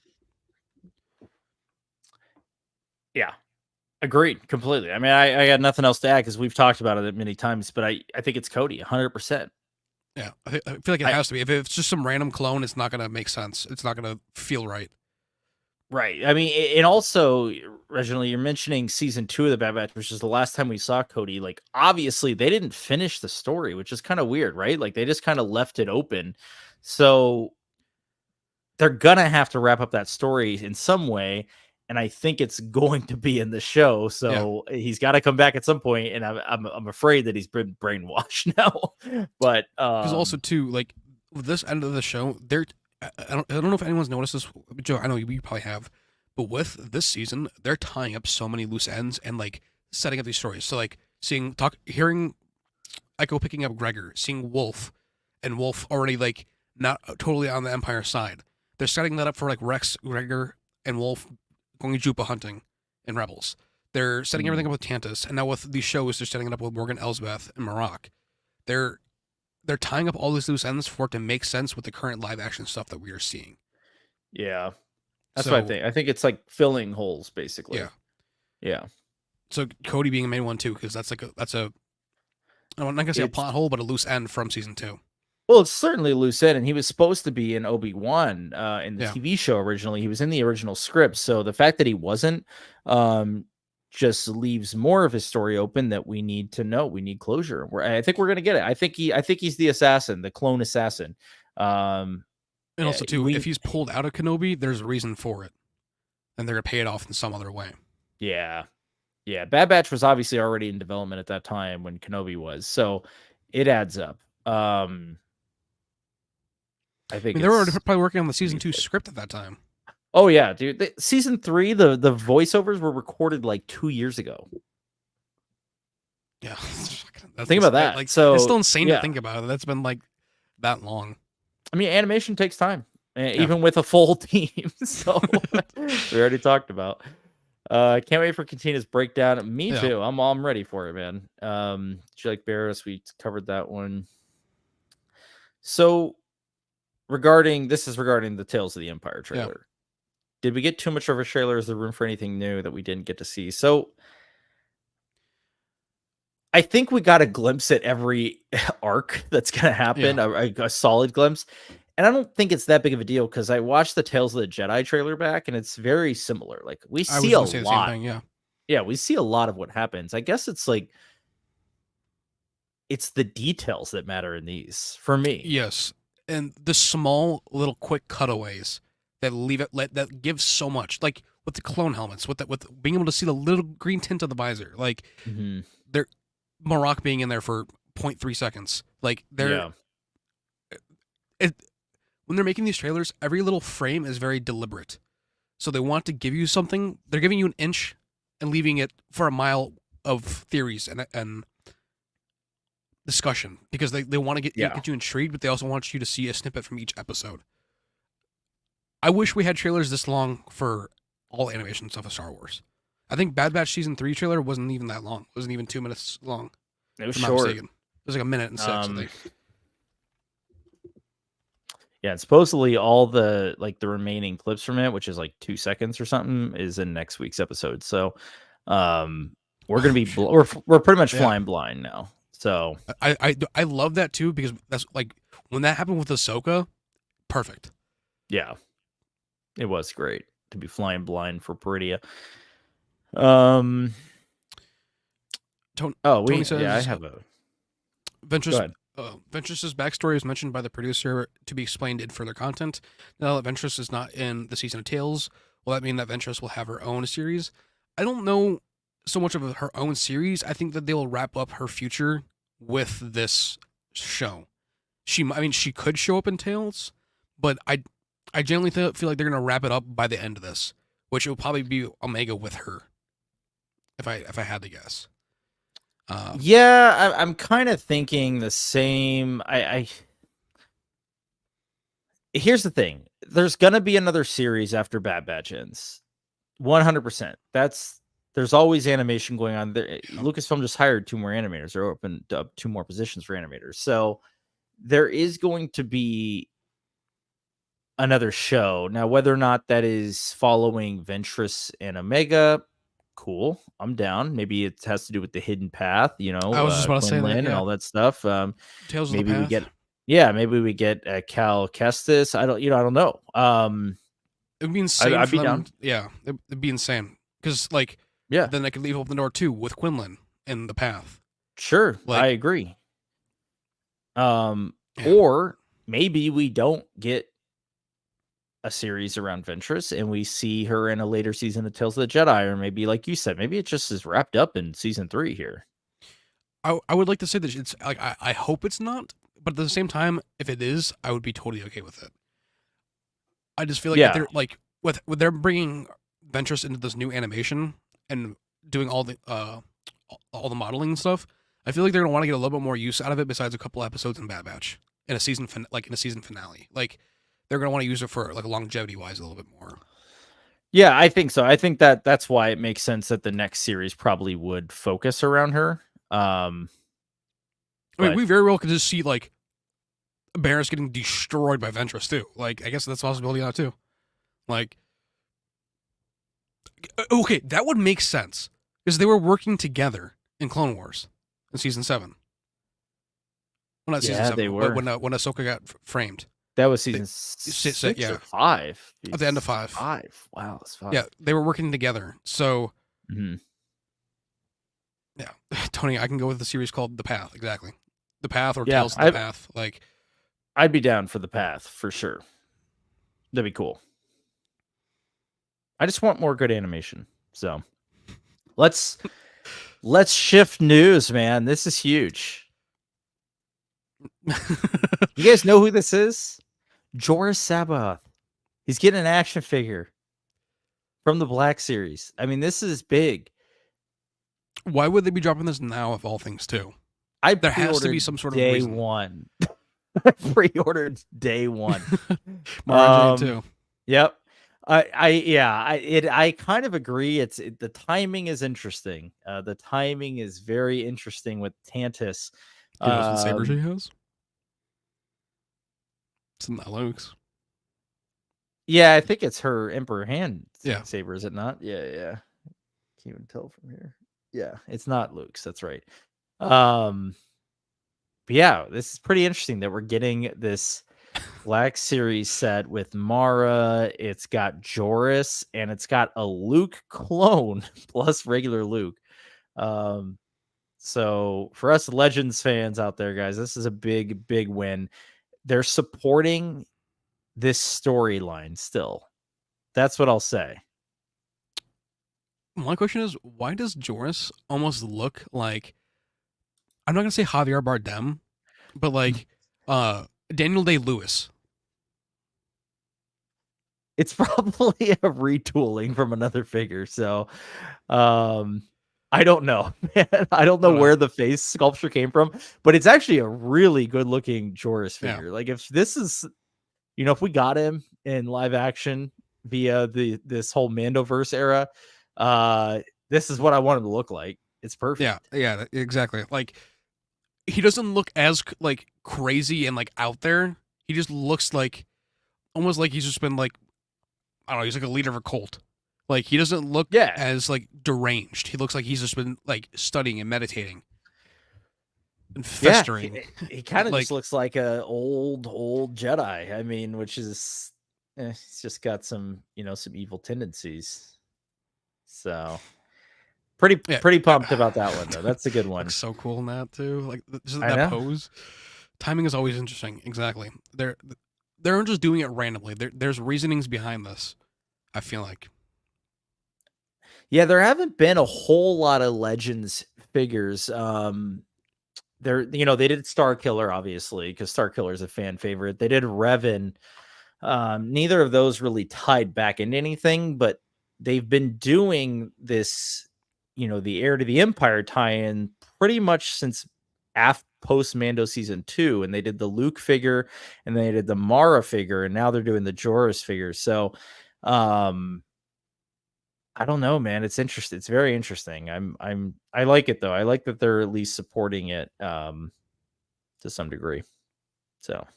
Yeah. Agreed completely. I mean, I got nothing else to add because we've talked about it many times, but I think it's Cody 100%. Yeah, I feel like it has to be. If it's just some random clone, it's not going to make sense. It's not going to feel right. Right. I mean, and also, Reginald, you're mentioning Season 2 of the Bad Batch, which is the last time we saw Cody. Like, obviously, they didn't finish the story, which is kind of weird, right? Like, they just kind of left it open. So they're going to have to wrap up that story in some way. And I think it's going to be in the show. So he's got to come back at some point, and I'm afraid that he's been brainwashed now. But because also too, like, with this end of the show, I don't know if anyone's noticed this, Joe. I know you probably have, but with this season, they're tying up so many loose ends and like setting up these stories. So like hearing Echo picking up Gregor, seeing Wolf, and Wolf already like not totally on the Empire side. They're setting that up for like Rex, Gregor, and Wolf going Jupa hunting in Rebels. They're setting everything up with Tantus, and now with these shows, they're setting it up with Morgan Elsbeth and Marok. They're tying up all these loose ends for it to make sense with the current live action stuff that we are seeing. Yeah, that's what I think. I think it's like filling holes, basically. Yeah. So Cody being the main one too, because that's I'm not gonna say a plot hole, but a loose end from Season 2. Well, it's certainly a loose end, and he was supposed to be in Obi-Wan in the TV show originally. He was in the original script, so the fact that he wasn't just leaves more of his story open that we need to know. We need closure. I think we're gonna get it. I think he's the assassin, the clone assassin. And also too, if he's pulled out of Kenobi, there's a reason for it, and they're gonna pay it off in some other way. Yeah. Bad Batch was obviously already in development at that time when Kenobi was, so it adds up. I think they were probably working on the Season 2 script at that time. Oh yeah, dude. Season 3, the voiceovers were recorded like 2 years ago. Yeah, think about that. Like, so it's still insane to think about it. That's been like that long. I mean, animation takes time, even with a full team. So we already talked about. Can't wait for Cantina's breakdown. Me too. I'm ready for it, man. Do you like Barris? We covered that one. So regarding the Tales of the Empire trailer. Did we get too much of a trailer? Is there room for anything new that we didn't get to see? So I think we got a glimpse at every arc that's going to happen, a solid glimpse. And I don't think it's that big of a deal because I watched the Tales of the Jedi trailer back, and it's very similar. Like, we see a lot. Yeah, we see a lot of what happens. I guess it's like, it's the details that matter in these for me. Yes. And the small little quick cutaways that that give so much, like with the clone helmets, with being able to see the little green tint of the visor, like they're Marok being in there for 0.3 seconds, like when they're making these trailers, every little frame is very deliberate. So they want to give you something. They're giving you an inch and leaving it for a mile of theories and discussion, because they want to get you intrigued, but they also want you to see a snippet from each episode. I wish we had trailers this long for all animation stuff of Star Wars. I think Bad Batch season 3 trailer wasn't even that long. It wasn't even 2 minutes long. It was if I'm not short. mistaken. It was like 1:06, I think. Yeah, and supposedly all the remaining clips from it, which is like 2 seconds or something, is in next week's episode. So, we're gonna be we're pretty much flying blind now. So I love that too, because that's like when that happened with Ahsoka, perfect. Yeah, it was great to be flying blind for Peridia. Tony says, I have a Ventress's backstory is mentioned by the producer to be explained in further content. Now that Ventress is not in the season of Tales, will that mean that Ventress will have her own series? I don't know so much of her own series. I think that they will wrap up her future with this show. She could show up in Tales, but I generally feel like they're gonna wrap it up by the end of this, which will probably be Omega with her. If I had to guess. Yeah, I'm kind of thinking the same. Here's the thing: there's gonna be another series after Bad Batch ends, 100%. There's always animation going on. Lucasfilm just hired 2 more animators. They're opened up 2 more positions for animators, so there is going to be another show. Now, whether or not that is following Ventress and Omega, cool. I'm down. Maybe it has to do with the hidden path, I was just about to say that, and all that stuff. Tales maybe of the Path. maybe we get Cal Kestis. I don't know. It would be insane. I'd be down. Yeah, it'd be insane because then they could leave open the door too with Quinlan in the path. Sure, I agree. Or maybe we don't get a series around Ventress and we see her in a later season of Tales of the Jedi, or maybe, like you said, maybe it just is wrapped up in season 3 here. I would like to say that it's like I hope it's not, but at the same time, if it is, I would be totally okay with it. I just feel like that they're like with they're bringing Ventress into this new animation and doing all the modeling and stuff. I feel like they're gonna want to get a little bit more use out of it besides a couple episodes in Bad Batch in a season finale. Like they're gonna want to use it for like longevity wise a little bit more. Yeah, I think so. I think that's why it makes sense that the next series probably would focus around her. I mean, we very well could just see like Barris getting destroyed by Ventress too. Like, I guess that's a possibility now too. Like, okay, that would make sense because they were working together in Clone Wars in season 7. Well, not season 7. They were when Ahsoka got framed. That was season 6 or 5. At the end of 5. 5. Wow, that's 5. Yeah, they were working together. So, yeah, Tony, I can go with the series called The Path. Exactly, The Path or Tales of the Path. Like, I'd be down for The Path for sure. That'd be cool. I just want more good animation. So, let's shift news, man. This is huge. You guys know who this is? Joris Sabaoth. He's getting an action figure from the Black Series. I mean, this is big. Why would they be dropping this now, of all things, too? There has to be some sort of day reason. One. I pre-ordered day 1. too. Yep. I kind of agree. The timing is interesting. The timing is very interesting with Tantus. Saber she has. It's not Luke's. Yeah, I think it's her Emperor hand saber, is it not? Yeah. Can't even tell from here. Yeah, it's not Luke's. That's right. But yeah, this is pretty interesting that we're getting this Black Series set with Mara. It's got Joris and it's got a Luke clone plus regular Luke. So for us Legends fans out there, guys, this is a big, big win. They're supporting this storyline still. That's what I'll say. My question is, why does Joris almost look like, I'm not gonna say Javier Bardem, but like Daniel Day-Lewis? It's probably a retooling from another figure. So I don't know, man. I don't know where the face sculpture came from, but it's actually a really good looking Joris figure. Yeah. Like if this is, if we got him in live action via this whole Mandoverse era. This is what I want him to look like. It's perfect. Yeah, exactly. Like, he doesn't look as like crazy and like out there. He just looks like almost like he's just been like, I don't know, he's like a leader of a cult. Like, he doesn't look as like deranged. He looks like he's just been like studying and meditating and festering. Yeah, he kind of like, just looks like a old Jedi. I mean, which is he's just got some some evil tendencies. So pretty pumped about that one though. That's a good one. Looks so cool in that too. Like just that pose. Timing is always interesting. Exactly. They're just doing it randomly. There's reasonings behind this, I feel like. Yeah, there haven't been a whole lot of Legends figures. They did Star Killer, obviously, because Star Killer is a fan favorite. They did Revan. Neither of those really tied back into anything, but they've been doing this, the Heir to the Empire tie-in pretty much since post Mando season 2, and they did the Luke figure, and they did the Mara figure, and now they're doing the Joruus figure. So, I don't know, man. It's interesting. It's very interesting. I like it though. I like that they're at least supporting it to some degree. So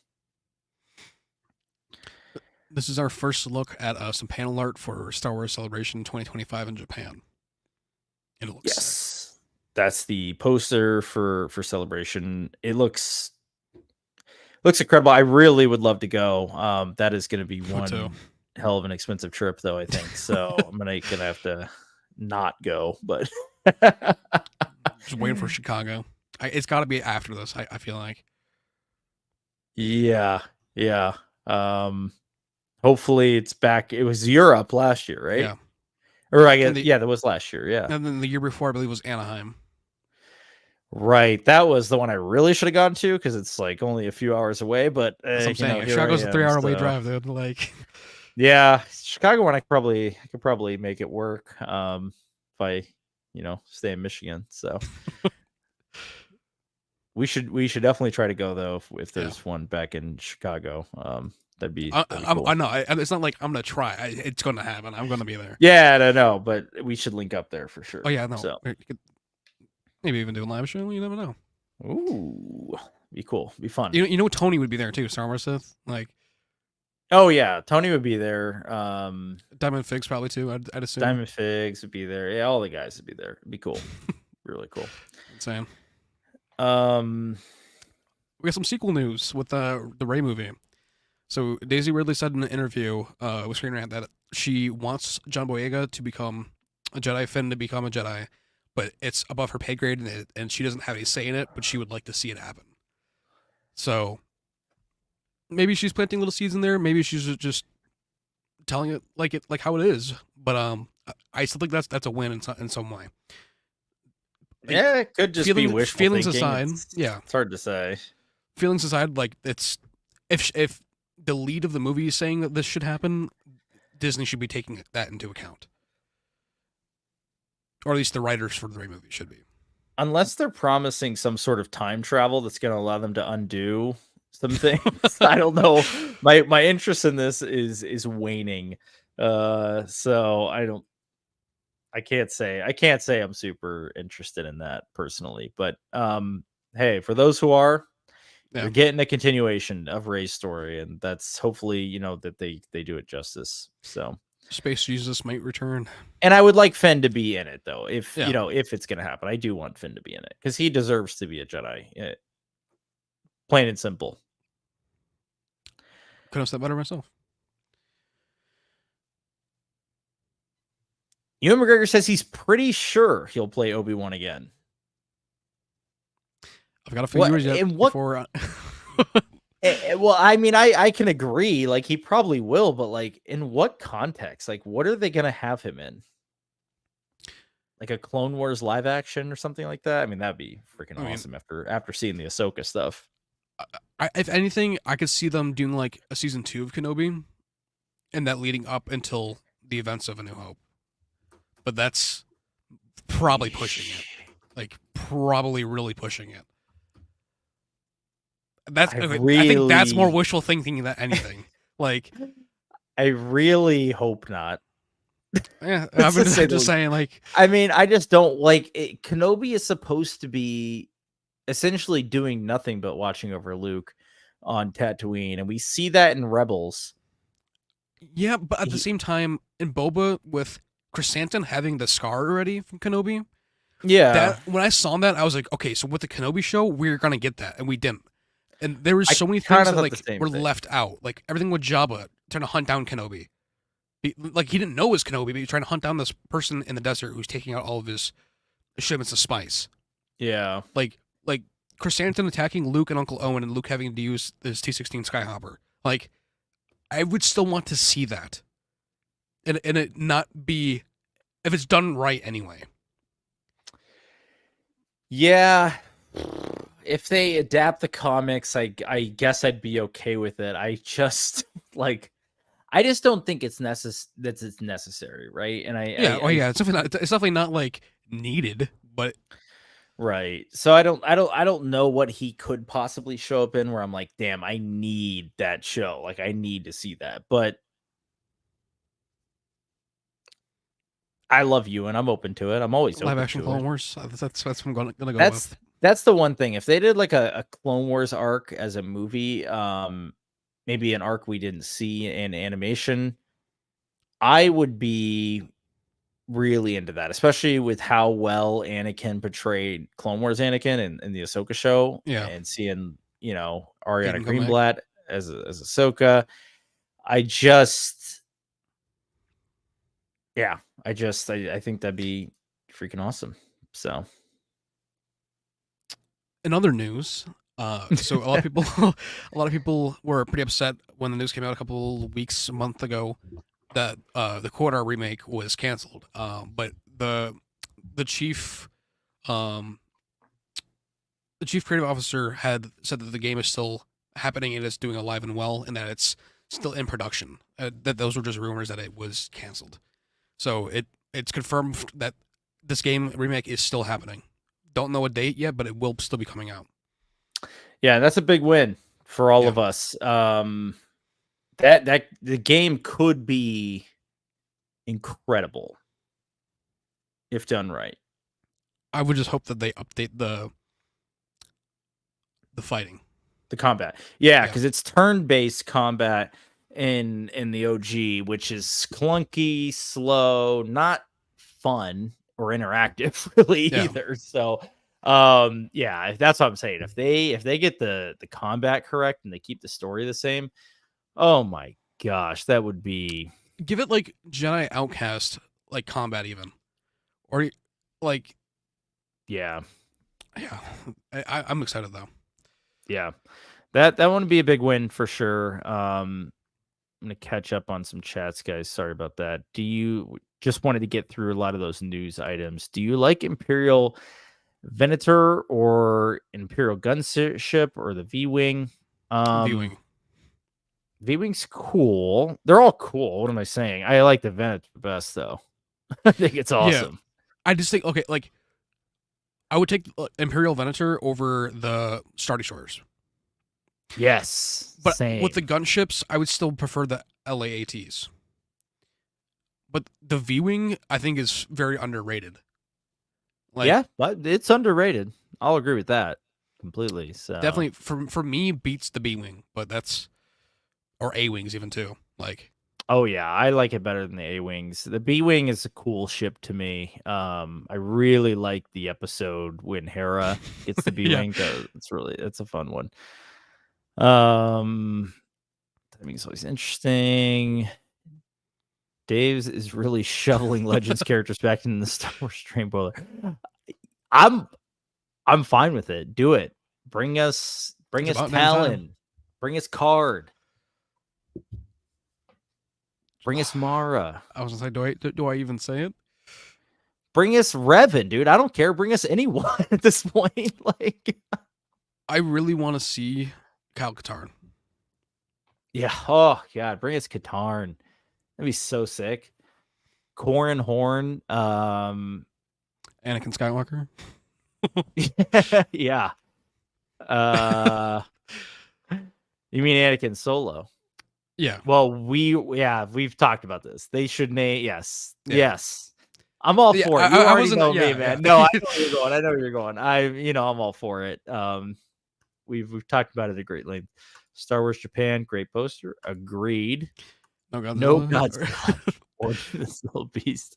this is our first look at some panel art for Star Wars Celebration 2025 in Japan. It looks sick. That's the poster for Celebration. It looks incredible. I really would love to go. That is going to be one hell of an expensive trip though, I think. So I'm gonna have to not go, but just waiting for Chicago. It's got to be after this. I feel like. Yeah. Hopefully it's back. It was Europe last year, right? Yeah. Or I guess that was last year. Yeah. And then the year before, I believe, was Anaheim. Right, that was the one I really should have gone to because it's like only a few hours away. But that's what I'm saying. Chicago's a 3-hour away drive, dude. Like. Yeah, Chicago one I could probably make it work if I stay in Michigan. So we should definitely try to go though if there's one back in Chicago. That'd be cool. I know. It's not like I'm gonna try. It's gonna happen. I'm gonna be there. Yeah, I know, but we should link up there for sure. Oh yeah, no. So maybe even do a live show. You never know. Ooh, be cool. Be fun. You know, Tony would be there too. Star Wars Sith, like. Oh yeah, Tony would be there. Diamond Figs probably too. I'd assume Diamond Figs would be there. Yeah, all the guys would be there. It'd be cool. Really cool. Insane. We got some sequel news with the Rey movie. So Daisy Ridley said in an interview with Screen Rant that she wants John Boyega to become a Jedi, Finn to become a Jedi, but it's above her pay grade and she doesn't have any say in it, but she would like to see it happen. So maybe she's planting little seeds in there. Maybe she's just telling it like how it is. But I still think that's a win in some way. Yeah, it could just be wishful feelings thinking. aside. It's hard to say. Feelings aside, like it's if the lead of the movie is saying that this should happen, Disney should be taking that into account, or at least the writers for the Rey movie should be. Unless they're promising some sort of time travel that's going to allow them to undo some things. I don't know. My interest in this is waning. So I can't say I'm super interested in that personally, but hey, for those who are, you're getting a continuation of Rey's story, and that's hopefully that they do it justice. So Space Jesus might return, and I would like Finn to be in it though. If if it's gonna happen, I do want Finn to be in it because he deserves to be a Jedi. Plain and simple. Couldn't have said better myself. Ewan McGregor says he's pretty sure he'll play Obi-Wan again. I've got a few years yet before. Well, I mean, I can agree. Like, he probably will, but like, in what context? Like, what are they gonna have him in? Like a Clone Wars live action or something like that? I mean, that'd be freaking awesome after seeing the Ahsoka stuff. If anything, I could see them doing like a season 2 of Kenobi, and that leading up until the events of A New Hope. But that's probably pushing it. Like, probably really pushing it. I think that's more wishful thinking than anything. Like, I really hope not. Yeah, I'm just saying, like, I mean, I just don't like it. Kenobi is supposed to be essentially doing nothing but watching over Luke on Tatooine, and we see that in Rebels. Yeah, but at the same time, in Boba with Chrysanthemum having the scar already from Kenobi, yeah, that when I saw that, I was like, okay, so with the Kenobi show, we're gonna get that, and we didn't. And there was I so many kind things of that thought the like same were thing. left out, like everything with Jabba trying to hunt down Kenobi. Like he didn't know it was Kenobi, but he was trying to hunt down this person in the desert who's taking out all of his shipments of spice. Yeah, Like Chrysanthemum attacking Luke and Uncle Owen, and Luke having to use his T-16 Skyhopper. Like I would still want to see that, and it not be if it's done right anyway. yeah. If they adapt the comics, I guess I'd be okay with it. I just like I just don't think it's necessary, right? And It's definitely not like needed, but right. So I don't know what he could possibly show up in where I'm like, damn, I need that show. Like I need to see that. But I love you and I'm open to it. I'm always live open action to Clone it. Wars. That's what I'm gonna go That's with. that's the one thing. If they did like a Clone Wars arc as a movie, maybe an arc we didn't see in animation, I would be really into that, especially with how well Anakin portrayed Clone Wars Anakin in the Ahsoka show, Yeah, and seeing Ariana Hayden come back. Greenblatt as Ahsoka. I just, yeah, I think that'd be freaking awesome. So, In other news, so a lot of people were pretty upset when the news came out a month ago, that the Quarter remake was canceled. But the chief um, the chief creative officer had said that the game is still happening and it's doing alive and well, and that it's still in production. That those were just rumors that it was canceled. So it's confirmed that this game remake is still happening. Don't know a date yet, but it will still be coming out. yeah, that's a big win for all Yeah. of us. That the game could be incredible if done right. I would just hope that they update the fighting. The combat. Yeah, Yeah. because it's turn-based combat in the OG, which is clunky, slow, not fun or interactive really Yeah. either. So yeah, that's what I'm saying. If they get the combat correct and they keep the story the same, oh my gosh, that would be Give it like Jedi Outcast like combat even. Or like yeah. yeah. I'm excited though. Yeah. That would be a big win for sure. I'm gonna catch up on some chats, guys. Sorry about that. Do you just wanted to get through a lot of those news items? Do you like Imperial Venator or Imperial Gunship or the V-Wing? Viewing. V-Wing's cool. They're all cool. What am I saying? I like the Venator best though. I think it's Yeah. awesome. I just think okay, like I would take Imperial Venator over the Star Destroyers. Yes. But Same. with the gunships, I would still prefer the LAATs. But the V-Wing, I think, is very underrated. Like, yeah, but it's underrated. I'll agree with that completely. So definitely for me beats the B-Wing, but that's or A-Wings even too. Like oh yeah, I like it better than the A-Wings. The B-Wing is a cool ship to me. I really like the episode when Hera gets the B-Wing. Yeah. It's a fun one. I mean, it's always interesting. Dave's is really shoveling Legends characters back in the Star Wars train boiler. I'm fine with it. Do it. Bring us Talon. Bring us Card. Bring us Mara. I was gonna say, do I even say it? Bring us Revan, dude. I don't care. Bring us anyone at this point. Like, I really want to see Kyle Katarn. Yeah. Oh god, bring us Katarn. That'd be so sick. Corran Horn. Anakin Skywalker. Yeah. You mean Anakin Solo? Yeah. Well, we've talked about this. They should name. Yes. Yeah. Yes. I'm all for it. You already know me, man. No, I know where you're going. I know where you're going. I'm all for it. We've talked about it at great length. Star Wars Japan, great poster. Agreed. No Godzilla or this little beast.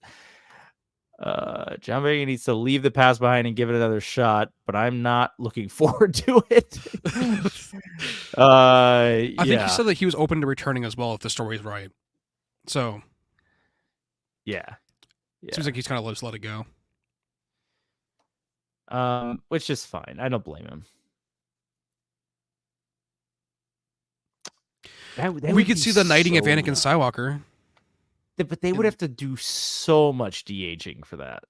John Boyega needs to leave the past behind and give it another shot, but I'm not looking forward to it. I think he said that he was open to returning as well if the story is right. So, yeah. Seems like he's kind of let it go. Which is fine. I don't blame him. We could see the knighting of Anakin Skywalker. But they would have to do so much de-aging for that.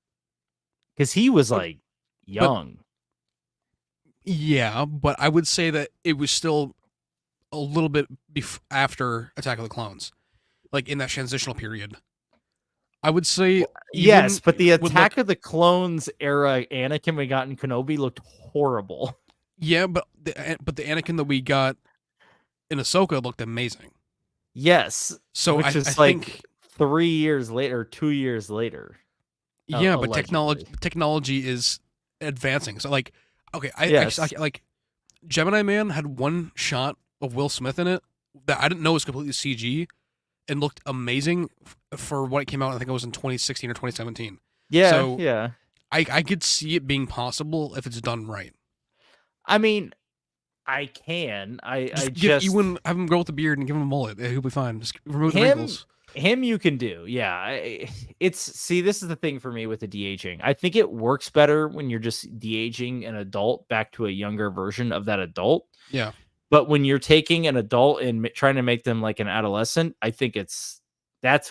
Because he was, like, young. Yeah, but I would say that it was still a little bit after Attack of the Clones. Like, in that transitional period. I would say... Yes, but the Attack of the Clones era Anakin we got in Kenobi looked horrible. Yeah, but the Anakin that we got in Ahsoka looked amazing. Yes. So which is like 3 years later, 2 years later. Yeah, but technology is advancing. So like, okay, like Gemini Man had one shot of Will Smith in it that I didn't know was completely CG and looked amazing for what it came out. I think it was in 2016 or 2017. Yeah, so yeah. I could see it being possible if it's done right. I mean, I can. I just Ewan, have him grow with the beard and give him a mullet. He'll be fine. Just remove the wrinkles. Him you can do. Yeah. This is the thing for me with the de-aging. I think it works better when you're just de-aging an adult back to a younger version of that adult. Yeah. But when you're taking an adult and trying to make them like an adolescent, I think that's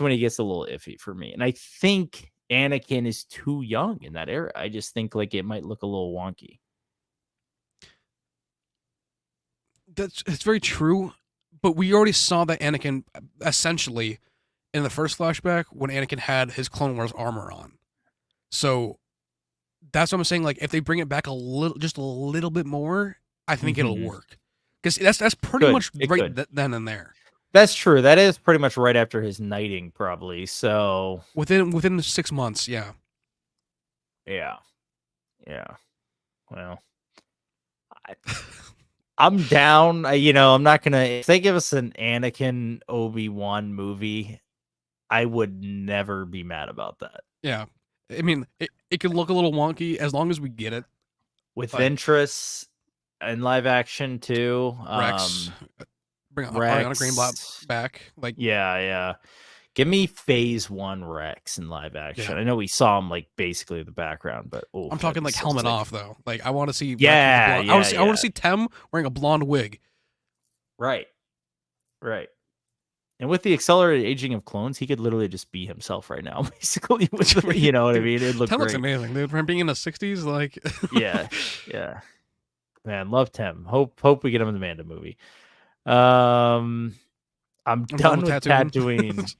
when it gets a little iffy for me. And I think Anakin is too young in that era. I just think like it might look a little wonky. It's very true, but we already saw that Anakin essentially in the first flashback when Anakin had his Clone Wars armor on. So that's what I'm saying. Like if they bring it back just a little bit more, I think it'll work. Because that's pretty much right then and there. That's true. That is pretty much right after his knighting, probably. So within 6 months, yeah. Yeah. Well, I'm down. I'm not gonna. If they give us an Anakin Obi-Wan movie, I would never be mad about that. Yeah, I mean, it can look a little wonky as long as we get it with Ventress and live action too. Rex, bring Ariana Greenblatt back. Like, yeah. Give me Phase 1 Rex in live action. Yeah. I know we saw him like basically in the background, but I'm talking like helmet off though. Like I want to see. I want to see Tem wearing a blonde wig. Right. And with the accelerated aging of clones, he could literally just be himself right now, basically. You know what I mean? It Tem looks amazing, dude. From being in the 60s, like. yeah. Man, love Tem. Hope we get him in the Manda movie. I'm done with Tatooine.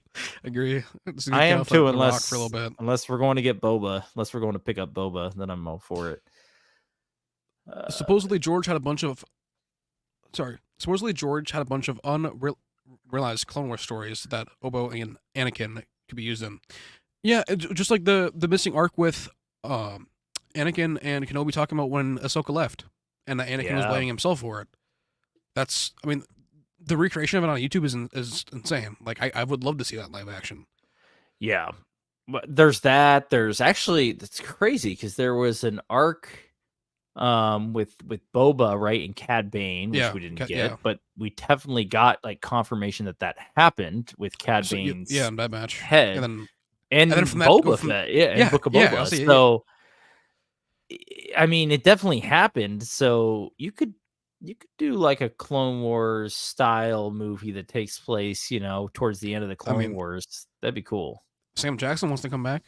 Agree. I am too, unless for a little bit. Unless we're going to get Boba. Unless we're going to pick up Boba, then I'm all for it. Supposedly George had a bunch of unrealized Clone Wars stories that Obo and Anakin could be used in. Yeah, just like the missing arc with Anakin and Kenobi talking about when Ahsoka left, and that Anakin was blaming himself for it. The recreation of it on YouTube is insane. Like I would love to see that live action. Yeah, but there's that. There's actually that's crazy because there was an arc, with Boba right and Cad Bane, which we didn't get, but we definitely got like confirmation that happened with Cad Bane's in Bad Batch head, and then from Boba Fett, and Book of Boba. So I mean, it definitely happened. So you could do like a Clone Wars style movie that takes place, towards the end of the Clone Wars. That'd be cool. Sam Jackson wants to come back.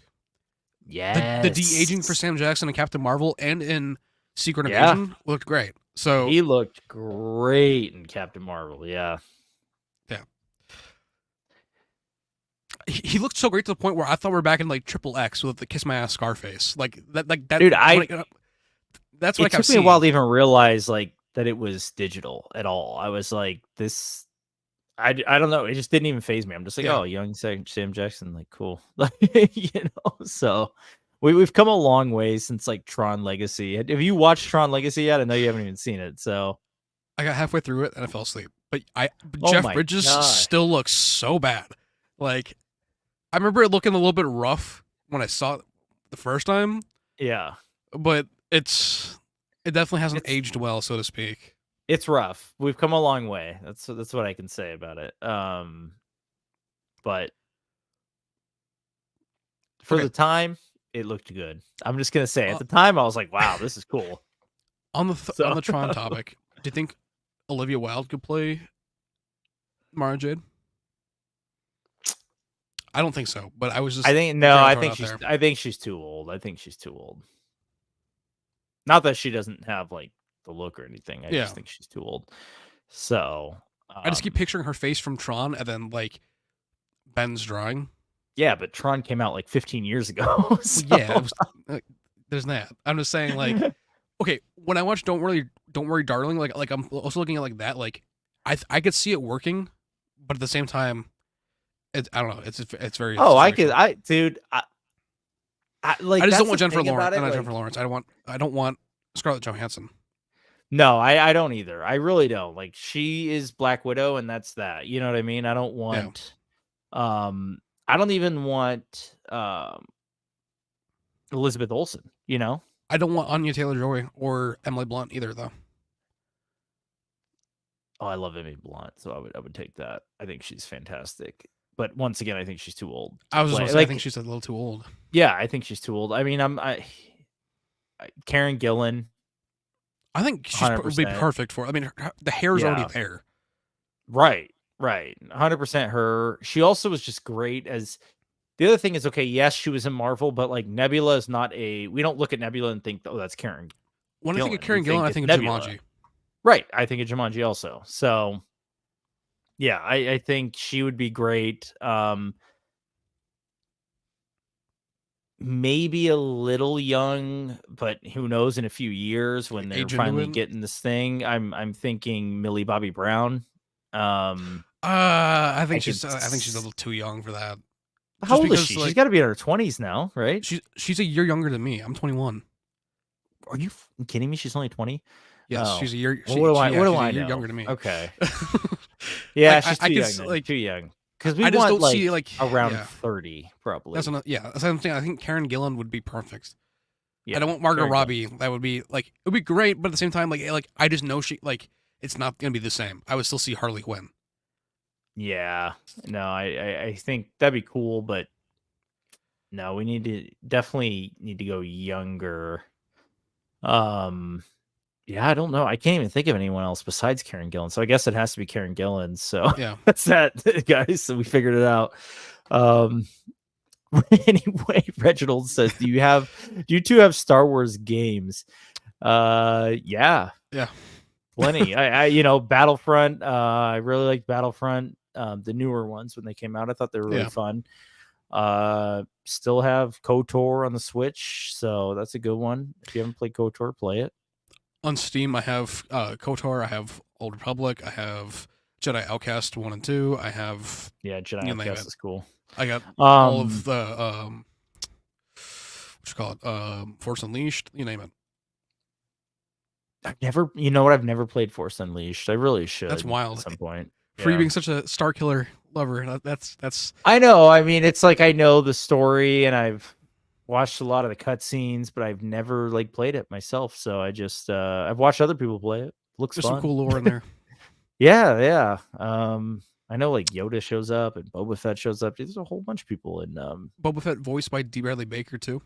Yeah, the de-aging for Sam Jackson and Captain Marvel and in Secret Invasion looked great. So he looked great in Captain Marvel. Yeah. He looked so great to the point where I thought we were back in like Triple X with the Kiss My Ass Scarface. Like that. Dude, that's what it took me a while to even realize like that it was digital at all. I was like, this. I don't know. It just didn't even phase me. I'm just like, Yeah. oh, young Sam Jackson, like cool. Like, so we've come a long way since like Tron Legacy. Have you watched Tron Legacy yet? I know you haven't even seen it. So I got halfway through it and I fell asleep. But oh Jeff my Bridges god. still looks so bad. Like, I remember it looking a little bit rough when I saw it the first time. Yeah. But it definitely hasn't It's aged well, so to speak. it's rough. We've come a long way. That's what I can say about it. But for the time, it looked good. I'm just gonna say at the time I was like, wow, this is cool. On the Tron topic, do you think Olivia Wilde could play Mara Jade? I don't think so, but I was just I think she's too old. I think she's too old. Not that she doesn't have like the look or anything. I just think she's too old. So I just keep picturing her face from Tron and then like Ben's drawing. Yeah, but Tron came out like 15 years ago. So. Well, yeah, it was, there's that. I'm just saying, like, okay, when I watch Don't Worry, Darling, like I'm also looking at like that, like I could see it working, but at the same time, I don't know. It's very. Oh, I could, dude. Like I just don't want Jennifer Lawrence. Not Jennifer Lawrence. I don't want Scarlett Johansson. No, I don't either. I really don't. Like she is Black Widow, and that's that. You know what I mean? I don't want. Yeah. I don't even want Elizabeth Olsen, you know? I don't want Anya Taylor-Joy or Emily Blunt either, though. Oh, I love Emily Blunt, so I would take that. I think she's fantastic. But once again, I think she's too old. I was just say, I think she's a little too old. Yeah, I think she's too old. I mean, Karen Gillan. I think she would be perfect for it. I mean, the hair's already there. Right. 100% her. She also was just great as... The other thing is, okay, yes, she was in Marvel, but like Nebula is not a... We don't look at Nebula and think, oh, that's Karen When Gillan. I think of Karen Gillan, I think of Jumanji. Right. I think of Jumanji also. So, yeah, I think she would be great. Maybe a little young, but who knows in a few years when they're finally getting this thing. I'm thinking Millie Bobby Brown. I think she's a little too young for that. How old is she? She's got to be in her 20s now, right? She's a year younger than me. I'm 21. Are you kidding me? She's only 20? Yes, she's a year. What do I know? Younger than me. Okay. Yeah, she's too young. Like too young. Because I just don't see like around 30, probably. That's what I'm saying. I think Karen Gillan would be perfect. Yeah, I don't want Margot Robbie. That would be like, it would be great, but at the same time, like I just know it's not gonna be the same. I would still see Harley Quinn. Yeah, no, I think that'd be cool, but no, we definitely need to go younger. Yeah, I don't know. I can't even think of anyone else besides Karen Gillan. So I guess it has to be Karen Gillan. So yeah, that's that, guys. So we figured it out. Anyway, Reginald says, do you two have Star Wars games? Yeah. Plenty. I Battlefront. I really liked Battlefront. The newer ones when they came out, I thought they were really fun. Still have KOTOR on the Switch, so that's a good one. If you haven't played KOTOR, play it. On Steam, I have KOTOR, I have Old Republic, I have Jedi Outcast 1 and 2, I have... Yeah, Jedi Outcast is cool. I got all of the, Force Unleashed, you name it. I've never played Force Unleashed. I really should. That's wild. At some point. For you being such a Star Killer lover, that's... I know, I mean, it's like I know the story, and I've watched a lot of the cutscenes, but I've never played it myself. So I just I've watched other people play it. Looks There's fun. Some cool lore in there. yeah. I know Yoda shows up and Boba Fett shows up. There's a whole bunch of people in Boba Fett voiced by D. Bradley Baker too.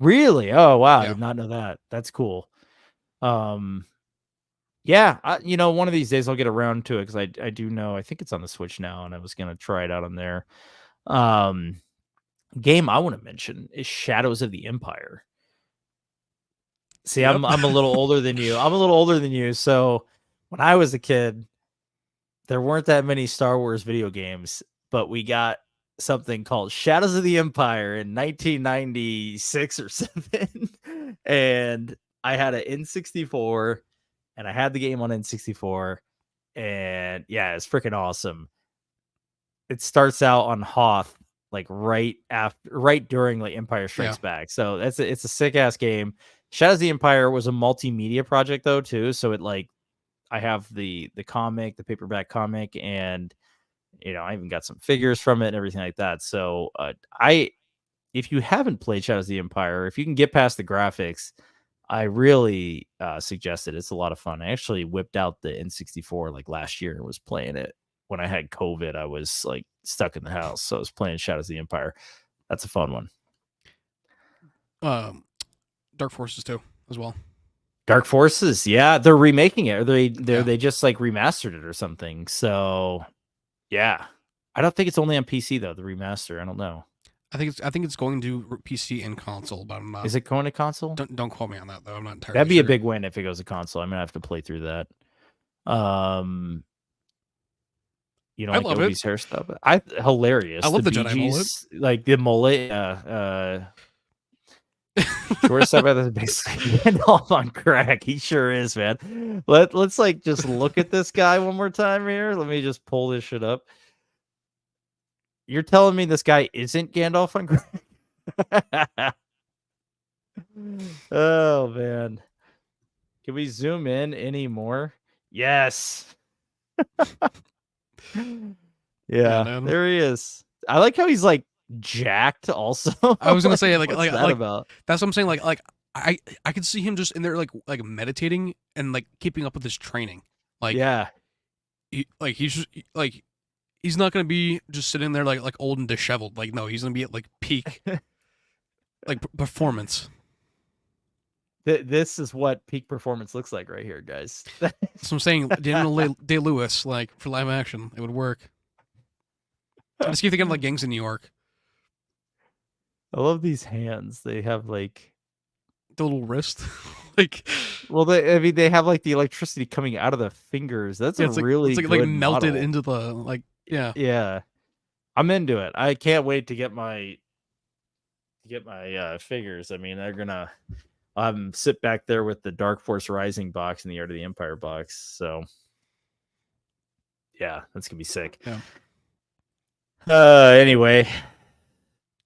Really? Oh wow, I did not know that. That's cool. Yeah, one of these days I'll get around to it because I do know. I think it's on the Switch now, and I was gonna try it out on there. Game I want to mention is Shadows of the Empire. See, yep. I'm a little older than you. So when I was a kid, there weren't that many Star Wars video games, but we got something called Shadows of the Empire in 1996 or 7. And I had an N64 and I had the game on N64 and yeah, it's freaking awesome. It starts out on Hoth, like right during like Empire Yeah. Strikes Back. So it's a sick ass game. Shadows of the Empire was a multimedia project though too. So it like I have the comic, the paperback comic, and I even got some figures from it and everything like that. So I if you haven't played Shadows of the Empire, if you can get past the graphics, I really suggest it. It's a lot of fun. I actually whipped out the N64 like last year and was playing it when I had COVID. I was like stuck in the house, so I was playing Shadows of the Empire. That's a fun one. Dark Forces too, as well. Dark Forces, yeah, they're remaking it. Or they just like remastered it or something. So yeah, I don't think it's only on PC though. The remaster, I don't know. I think it's going to PC and console, but I'm not. Is it going to console? Don't quote me on that though. I'm not entirely. That'd be sure. a big win if it goes to console. I'm gonna have to play through that. You know, I like love Obi's it. hairstyle. Hilarious. I love the Bee Jedi mullet. Gees, like the mullet. Short step at the basically Gandalf on crack. He sure is, man. Let's like just look at this guy one more time here. Let me just pull this shit up. You're telling me this guy isn't Gandalf on crack? Oh man. Can we zoom in anymore? Yes. Yeah, there he is. I like how he's like jacked also. I was gonna say what's that about? That's what I'm saying. Like I could see him just in there like meditating and like keeping up with his training. Like yeah, he's not gonna be just sitting there like old and disheveled. Like no, he's gonna be at like peak like performance. This is what peak performance looks like right here, guys. So I'm saying Daniel Day-Lewis, like for live action, it would work. I just keep thinking of like Gangs in New York. I love these hands. They have like the little wrist, like. Well, they have like the electricity coming out of the fingers. That's a really good like melted model. into the like. Yeah, yeah. I'm into it. I can't wait to get my figures. I mean, they're gonna sit back there with the Dark Force Rising box and the Art of the Empire box. So yeah, that's gonna be sick. Yeah. Anyway,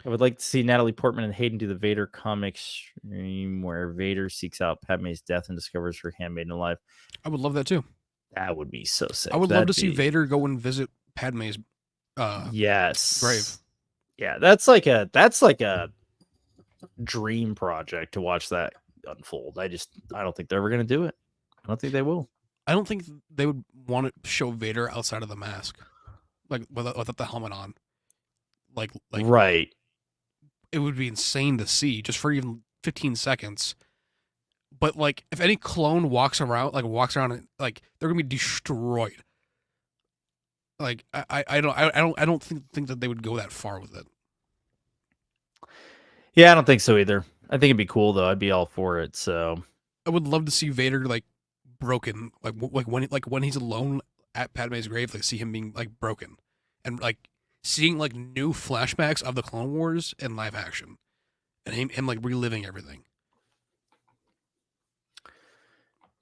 I would like to see Natalie Portman and Hayden do the Vader comic stream where Vader seeks out Padme's death and discovers her handmaiden alive. I would love that too. That would be so sick. I would love to see Vader go and visit Padme's yes grave. Yeah, that's like a dream project to watch that unfold. I don't think they're ever gonna do it. I don't think they will. I don't think they would want to show Vader outside of the mask, like without the helmet on. Like right. It would be insane to see just for even 15 seconds. But like, if any clone walks around and like they're gonna be destroyed. Like I don't think that they would go that far with it. Yeah, I don't think so either. I think it'd be cool though. I'd be all for it. So I would love to see Vader like broken, like when he's alone at Padme's grave, like see him being like broken, and like seeing like new flashbacks of the Clone Wars in live action, and him like reliving everything.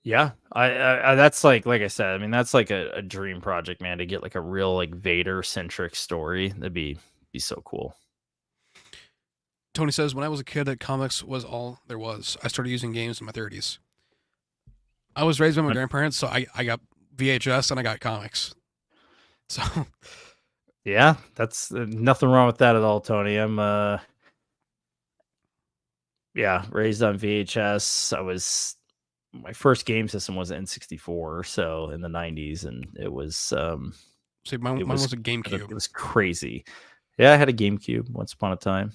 Yeah, I that's like I said. I mean, that's like a dream project, man. To get like a real like Vader centric story, that'd be so cool. Tony says, when I was a kid, comics was all there was. I started using games in my 30s. I was raised by my grandparents, so I got VHS and I got comics. So, yeah, that's nothing wrong with that at all, Tony. I'm raised on VHS. My first game system was an N64, so in the 90s, and it was see, mine was a GameCube. It was crazy. Yeah, I had a GameCube once upon a time.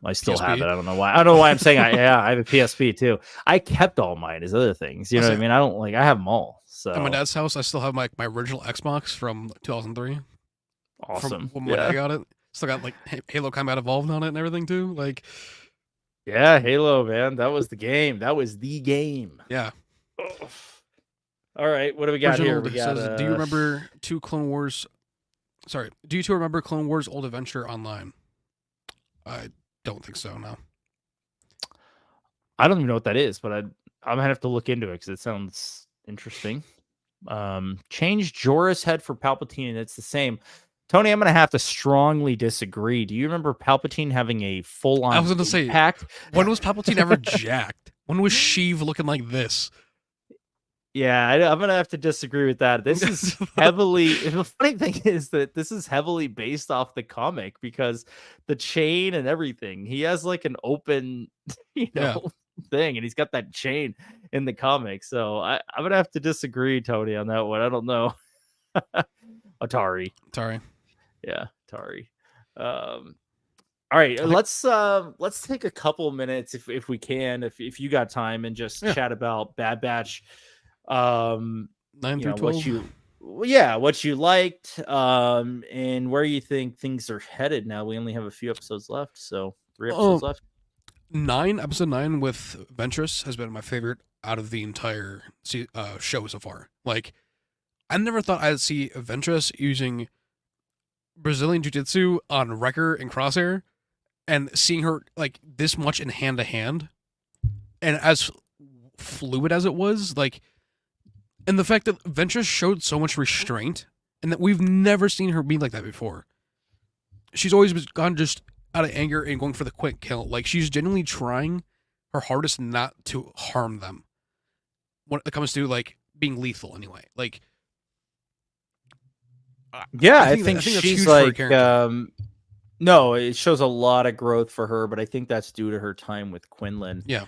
I still have it. I don't know why. I don't know why I'm saying I have a PSP too. I kept all mine as other things. You know what I mean? I don't I have them all. So at my dad's house, I still have my original Xbox from 2003. Awesome. From when I got it. Still got like Halo Combat Evolved on it and everything too. Like, yeah, Halo, man. That was the game. Yeah. Oh. All right, what do we got here? We got, says, do you remember do you two remember Clone Wars Old Adventure Online? I don't think so, no. I don't even know what that is, but I'm going to have to look into it because it sounds interesting. Change Jorah's head for Palpatine, and it's the same. Tony, I'm going to have to strongly disagree. Do you remember Palpatine having a full-on I was going to say, when was Palpatine ever jacked? When was Sheev looking like this? Yeah, I'm going to have to disagree with that. This is heavily... The funny thing is that this is heavily based off the comic because the chain and everything, he has like an open, thing, and he's got that chain in the comic. So I'm going to have to disagree, Tony, on that one. I don't know. Atari. Yeah, Atari. All right, let's take a couple minutes if we can, if you got time, and just chat about Bad Batch. 9 through 12. What you liked, and where you think things are headed now. We only have a few episodes left, so 3 episodes left. Episode 9 with Ventress has been my favorite out of the entire show so far. Like, I never thought I'd see Ventress using Brazilian Jiu-Jitsu on Wrecker and Crosshair, and seeing her like this much in hand-to-hand, and as fluid as it was, like. And the fact that Ventress showed so much restraint, and that we've never seen her be like that before. She's always gone just out of anger and going for the quick kill. Like, she's genuinely trying her hardest not to harm them when it comes to, like, being lethal anyway. Like, I think she's like, no, it shows a lot of growth for her, but I think that's due to her time with Quinlan. Yeah.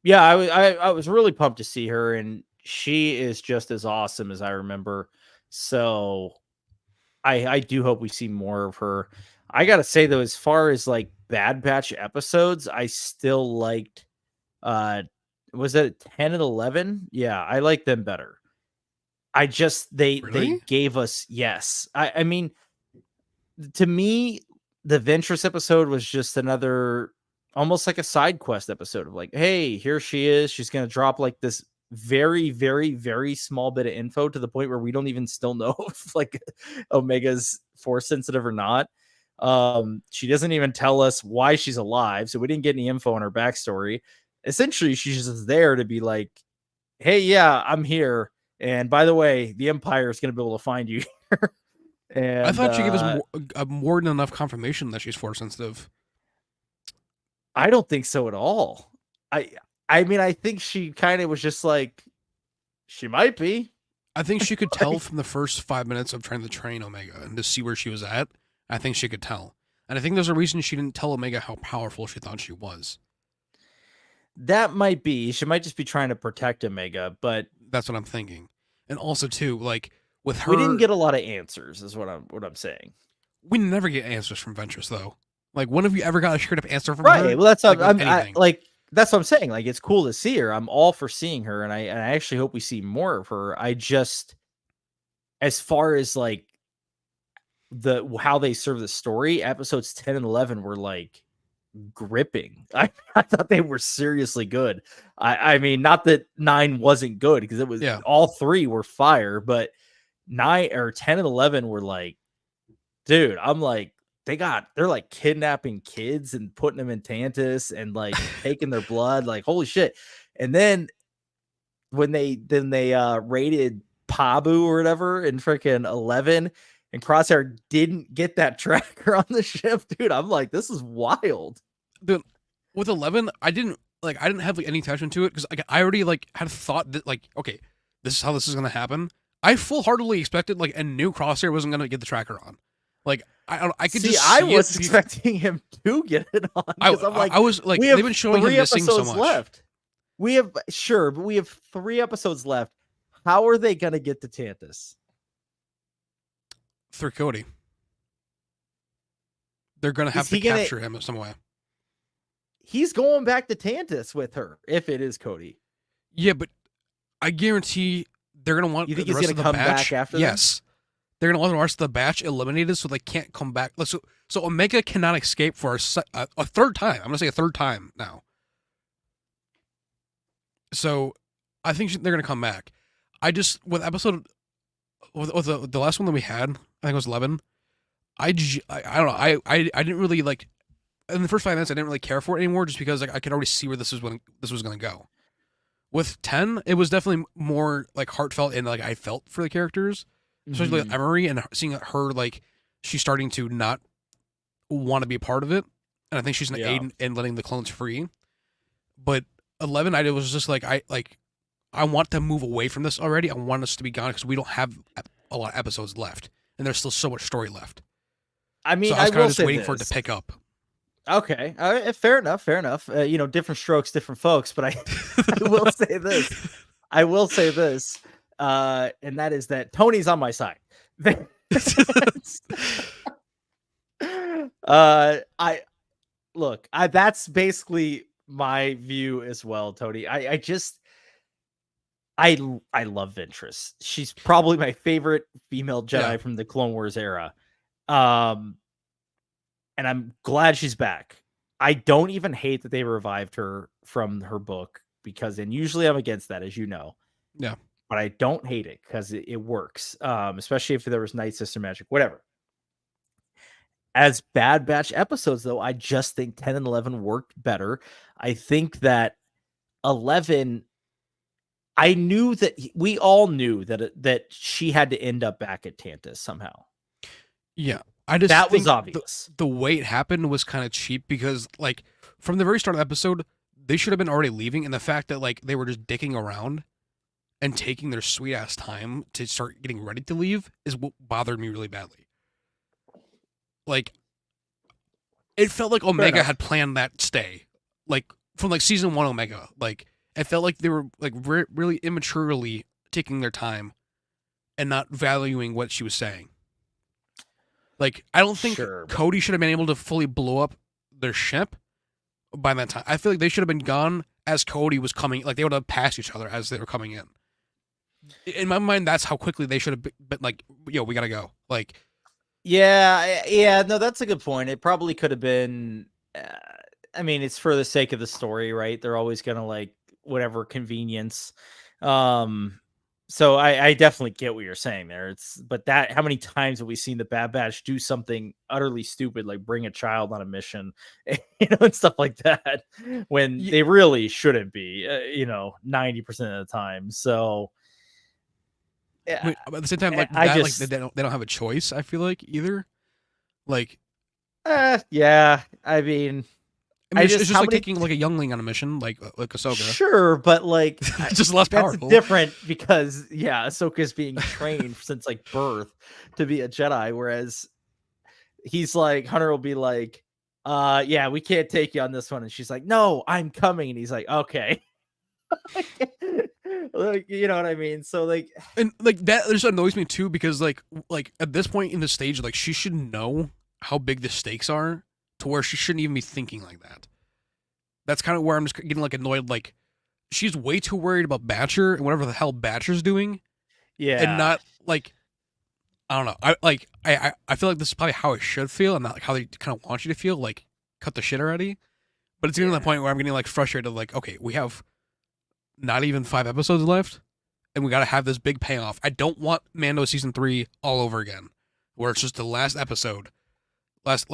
Yeah, I was really pumped to see her, and she is just as awesome as I remember. So I do hope we see more of her. I gotta say though, as far as like Bad Batch episodes, I still liked was it 10 and 11? Yeah, I like them better. I just they gave us I mean, to me, the Ventress episode was just another almost like a side quest episode of like, hey, here she is. She's going to drop like this very, very, very small bit of info to the point where we don't even still know if like Omega's force sensitive or not. She doesn't even tell us why she's alive. So we didn't get any info on her backstory. Essentially, she's just there to be like, hey, yeah, I'm here. And by the way, the Empire is going to be able to find you here. And I thought she gave us more than enough confirmation that she's force sensitive. I don't think so at all. I mean, I think she kind of was just like, she might be. I think she could tell from the first 5 minutes of trying to train Omega and to see where she was at. I think she could tell. And I think there's a reason she didn't tell Omega how powerful she thought she was. That might be. She might just be trying to protect Omega, but that's what I'm thinking. And also too, like with her, we didn't get a lot of answers, is what I'm saying. We never get answers from Ventress though. Like, when have you ever got a straight up answer from her? Right. Well, that's that's what I'm saying. Like, it's cool to see her. I'm all for seeing her, and I actually hope we see more of her. I just, as far as like how they serve the story, episodes 10 and 11 were like gripping. I thought they were seriously good. I mean, not that 9 wasn't good, because it was all 3 were fire, but 9 or 10 and 11 were like, dude, I'm like, they're like kidnapping kids and putting them in Tantus and like taking their blood, like holy shit. And then when they raided Pabu or whatever in freaking 11, and Crosshair didn't get that tracker on the ship, dude, I'm like, this is wild. Dude, with 11, I didn't have like any attachment to it, because I already like had thought that like, okay, this is how this is gonna happen. I full-heartedly expected like and knew Crosshair wasn't gonna get the tracker on. Like, I could just I was expecting him to get it on. I'm like, I was like, they've been showing him missing so much. Left. We have 3 episodes left. How are they gonna get to Tantus? Through Cody. They're gonna have to capture him in some way. He's going back to Tantus with her if it is Cody. Yeah, but I guarantee they're gonna want. You think he's gonna come back after? Yes. They're going to want the rest of the batch eliminated so they can't come back. So Omega cannot escape for a third time. I'm going to say a third time now. So I think they're going to come back. I just, with episode, with the last one that we had, I think it was 11, I don't know. I didn't really like, in the first 5 minutes, I didn't really care for it anymore, just because like I could already see where this was going to go. With 10, it was definitely more like heartfelt and like I felt for the characters, especially like Mhm. Emery and seeing her like she's starting to not want to be a part of it, and I think she's an Yeah. aid in letting the clones free. But 11, I was just like I want to move away from this already. I want us to be gone because we don't have a lot of episodes left, and there's still so much story left. I So mean, I was I kind of will just say waiting for it to this. pick up. Okay, fair enough, fair enough. Different strokes, different folks. But I, I will say this. I will say this, and that is that Tony's on my side. I look. That's basically my view as well, Tony. I just I love Ventress. She's probably my favorite female Yeah, Jedi from the Clone Wars era. Um, and I'm glad she's back. I don't even hate that they revived her from her book because, and usually I'm against that, as you know, yeah. but I don't hate it because it works, especially if there was Night Sister magic, whatever. As Bad Batch episodes, though, I just think 10 and 11 worked better. I think that 11, I knew that we all knew that she had to end up back at Tantus somehow. Yeah, I just That was think obvious. the way it happened was kind of cheap because like from the very start of the episode, they should have been already leaving, and the fact that like they were just dicking around and taking their sweet ass time to start getting ready to leave is what bothered me really badly. Like it felt like Fair Omega enough. had planned that stay, like from like season 1 Omega. Like it felt like they were like really immaturely taking their time and not valuing what she was saying. Like, I don't think Sure, but Cody should have been able to fully blow up their ship by that time. I feel like they should have been gone as Cody was coming. Like, they would have passed each other as they were coming in. In my mind, that's how quickly they should have been like, yo, we gotta go. Like, yeah, no, that's a good point. It probably could have been. I mean, it's for the sake of the story, right? They're always gonna like whatever convenience. Um, so I definitely get what you're saying there. It's but that how many times have we seen the Bad Batch do something utterly stupid, like bring a child on a mission, and stuff like that, when y- they really shouldn't be, 90% of the time. So I yeah, mean, at the same time, like I that, like just they don't have a choice. I feel like either. Like, yeah, I mean, I mean, I just it's just how like many taking like a youngling on a mission, like Ahsoka. sure, but like It's just less that's powerful. different because yeah, Ahsoka's being trained since like birth to be a Jedi, whereas he's like Hunter will be like, yeah, we can't take you on this one. And she's like, no, I'm coming. And he's like, okay. Like, you know what I mean? So like And like that just annoys me too because like at this point in the stage, like she should know how big the stakes are to where she shouldn't even be thinking like that. That's kind of where I'm just getting like annoyed. Like she's way too worried about Batcher and whatever the hell Batcher's doing, and yeah. not like I don't know. I feel like this is probably how I should feel, and not like how they kind of want you to feel. Like cut the shit already. But it's getting to the Yeah. point where I'm getting like frustrated. Like okay, we have not even 5 episodes left, and we got to have this big payoff. I don't want Mando season 3 all over again, where it's just the last episode, last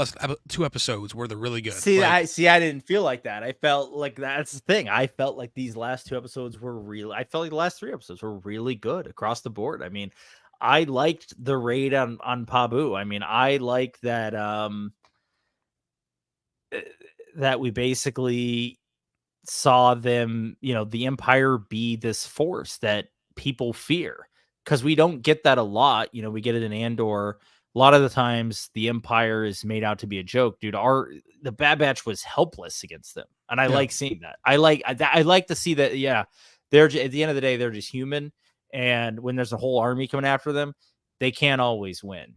2 episodes where they're really good. See, Like I didn't feel like that. I felt like that's the thing. I felt like these last two episodes were real. I felt like the last three episodes were really good across the board. I mean, I liked the raid on Pabu. I mean, I like that eh, that we basically saw them, the Empire be this force that people fear because we don't get that a lot. We get it in Andor. A lot of the times, the Empire is made out to be a joke, dude. The Bad Batch was helpless against them, and I yeah, like seeing that. I like to see that. Yeah, at the end of the day, they're just human, and when there's a whole army coming after them, they can't always win.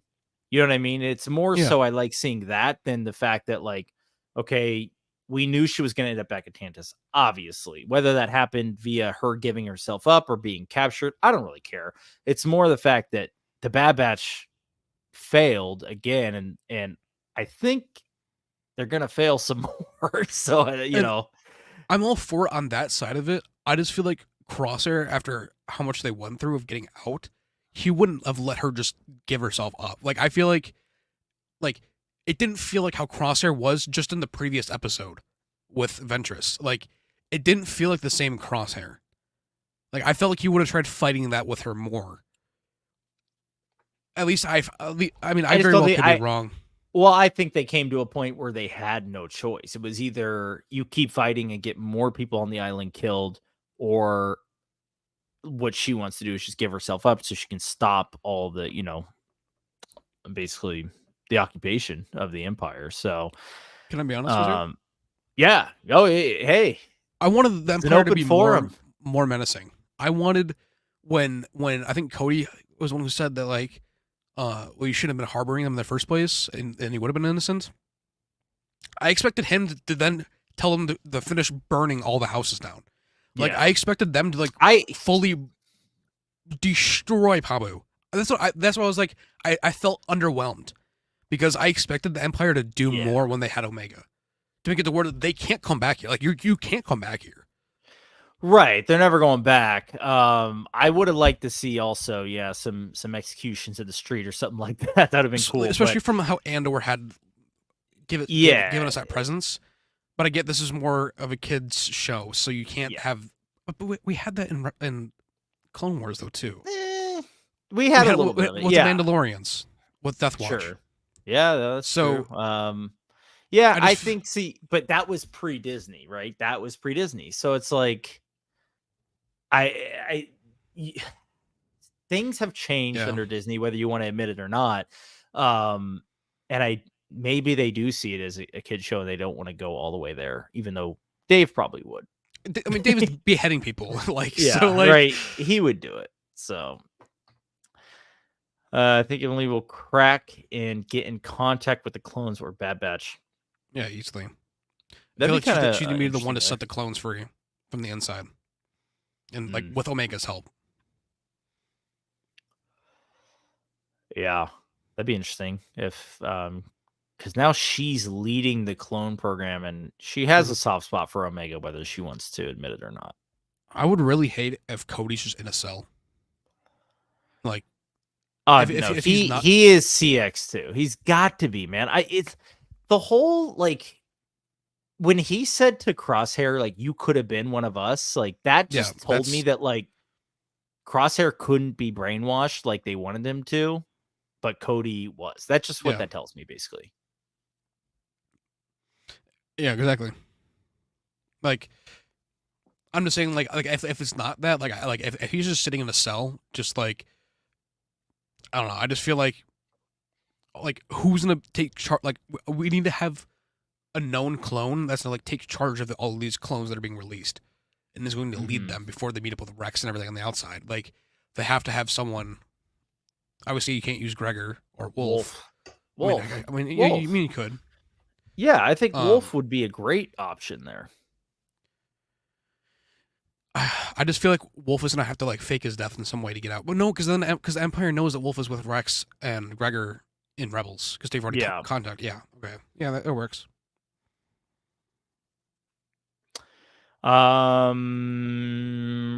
You know what I mean? It's more yeah, so I like seeing that than the fact that like, okay, we knew she was going to end up back at Tantus, obviously. Whether that happened via her giving herself up or being captured, I don't really care. It's more the fact that the Bad Batch failed again, and I think they're going to fail some more. So, and I'm all for it on that side of it. I just feel like Crosshair, after how much they went through of getting out, he wouldn't have let her just give herself up. Like I feel like it didn't feel like how Crosshair was just in the previous episode with Ventress. Like it didn't feel like the same Crosshair. Like, I felt like he would have tried fighting that with her more. At least I mean, I very well could be wrong. Well, I think they came to a point where they had no choice. It was either you keep fighting and get more people on the island killed, or what she wants to do is just give herself up so she can stop all the, basically the occupation of the empire. So, can I be honest with you? Yeah. Oh, hey. I wanted the empire to be more menacing. I wanted when I think Cody was one who said that, like, well, you shouldn't have been harboring them in the first place, and he would have been innocent. I expected him to then tell them to finish burning all the houses down. Like, I expected them to, like, fully destroy Pabu. That's what I was like. I felt underwhelmed because I expected the Empire to do more when they had Omega, to make it to where they can't come back here. Like, you can't come back here. Right, they're never going back. I would have liked to see also, some executions in the street or something like that. That'd have been cool, especially from how Andor had given us that presence. But I get this is more of a kids show, so you can't have. But we had that in Clone Wars though too. We had a little bit with the Mandalorians, with Death Watch. Sure. Yeah, that's so. True. I think. See, but that was pre-Disney, right? That was pre-Disney, so it's like, things have changed under Disney, whether you want to admit it or not. And maybe they do see it as a kid show and they don't want to go all the way there, even though Dave probably would. I mean, Dave is beheading people, right. He would do it. So, I think Emily will crack and get in contact with the clones or Bad Batch. Yeah, easily. I feel like she's gonna be the one to set the clones free from the inside. And like with Omega's help. Yeah, that'd be interesting if, because now she's leading the clone program and she has a soft spot for Omega, whether she wants to admit it or not. I would really hate if Cody's just in a cell. Like, if he is CX2, he's got to be, man. It's the whole, like, when he said to Crosshair, like, you could have been one of us, like, that just told me that, like, Crosshair couldn't be brainwashed like they wanted him to, but Cody was. That's just what that tells me, basically. Yeah, exactly. Like, I'm just saying, like if it's not that, like if he's just sitting in a cell, just like, I don't know. I just feel like who's gonna take charge? Like, we need to have a known clone that's gonna, like, take charge of all of these clones that are being released, and is going to lead them before they meet up with Rex and everything on the outside. Like, they have to have someone. Obviously, you can't use Gregor or Wolf. I mean, you could. Yeah, I think Wolf would be a great option there. I just feel like Wolf is gonna have to, like, fake his death in some way to get out. But no, because the Empire knows that Wolf is with Rex and Gregor in Rebels because they've already contact. Yeah, okay, yeah, that works.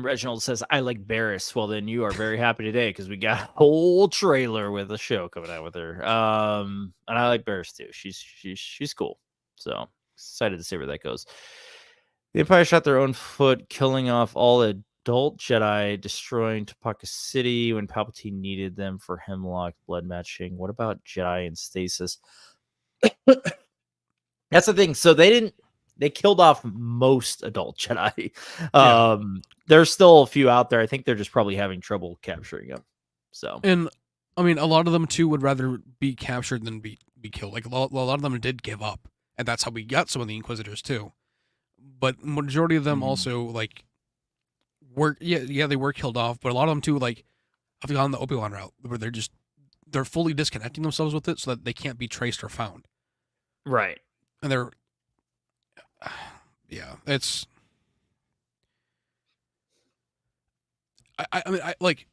Reginald says, I like Barris. Well, then you are very happy today because we got a whole trailer with a show coming out with her. And I like Barris too. She's cool. So excited to see where that goes. The Empire shot their own foot, killing off all adult Jedi, destroying Topeka City when Palpatine needed them for Hemlock blood matching. What about Jedi and Stasis? That's the thing. So they killed off most adult Jedi. There's still a few out there. I think they're just probably having trouble capturing them. So, and I mean, a lot of them too would rather be captured than be killed. Like, a lot of them did give up, and that's how we got some of the Inquisitors too. But majority of them also, like, were they were killed off, but a lot of them too, like, have gone the Obi-Wan route where they're fully disconnecting themselves with it so that they can't be traced or found. Right. And they're it's I mean, like,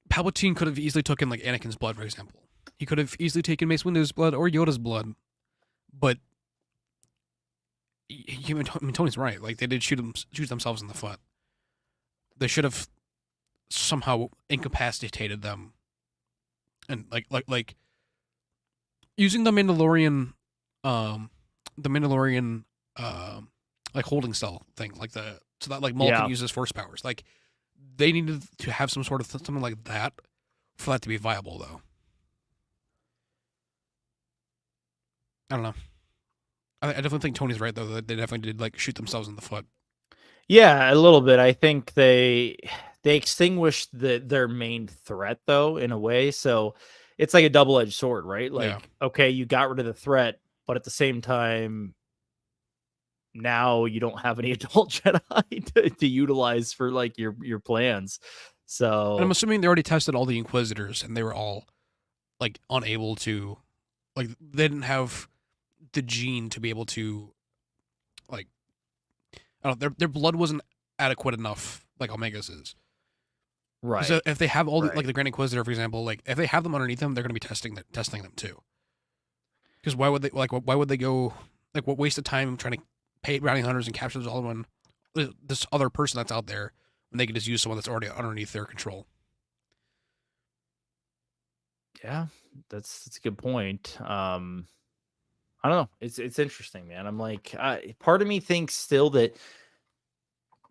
Palpatine could have easily taken, like, Anakin's blood, for example. He could have easily taken Mace Windu's blood or Yoda's blood, but Tony's right. Like, they did shoot themselves in the foot. They should have somehow incapacitated them, and like using the Mandalorian, like, holding cell thing, like the so that like Maul can use his force powers. Like they needed to have some sort of something like that for that to be viable, though. I don't know. I definitely think Tony's right though. That they definitely did like shoot themselves in the foot. Yeah, a little bit. I think they extinguished their main threat though, in a way. So it's like a double-edged sword, right? Like, okay, you got rid of the threat, but at the same time, now you don't have any adult Jedi to utilize for like your plans. So and I'm assuming they already tested all the Inquisitors, and they were all like unable to, like they didn't have the gene to be able to, like, I don't know, their blood wasn't adequate enough, like Omega's is. Right. So if they have all the, like the Grand Inquisitor, for example, like if they have them underneath them, they're going to be testing them too. Because why would they go, like, what waste of time trying to pay bounty hunters and capture this other person that's out there when they can just use someone that's already underneath their control? Yeah, that's a good point. I don't know. It's interesting, man. I'm like, part of me thinks still that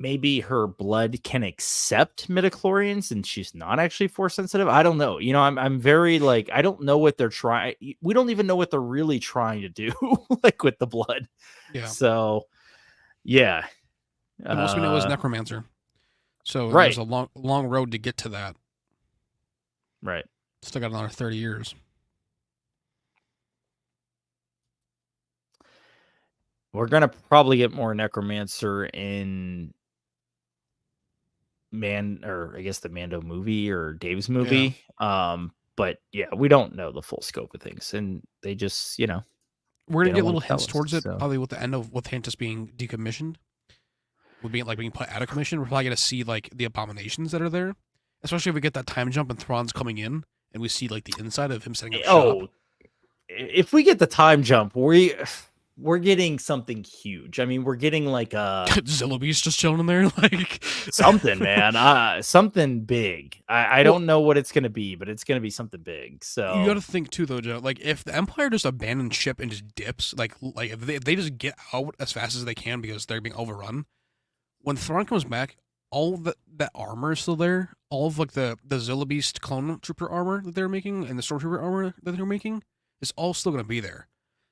maybe her blood can accept midichlorians and she's not actually force sensitive. I don't know. You know, I'm very like, I don't know what they're trying. We don't even know what they're really trying to do, like with the blood. Yeah. So, yeah. The most we know is necromancer. So right. There's a long road to get to that. Right. Still got another 30 years. We're gonna probably get more necromancer in I guess the Mando movie or Dave's movie. Yeah. But yeah, we don't know the full scope of things, and they just, you know, we're gonna get little hints towards it. Probably with the end of with Tantus being decommissioned, with being put out of commission. We're probably gonna see like the abominations that are there, especially if we get that time jump and Thrawn's coming in, and we see like the inside of him setting up shop. If we get the time jump, we're getting something huge. I mean, we're getting like a Zillabeast just chilling in there, like something, man. Something big. I don't know what it's gonna be, but it's gonna be something big. So you got to think too, though, Joe. Like if the Empire just abandons ship and just dips, like if they just get out as fast as they can because they're being overrun, when Thrawn comes back, all that armor is still there. All of like the Zillabeast clone trooper armor that they're making and the stormtrooper armor that they're making is all still gonna be there.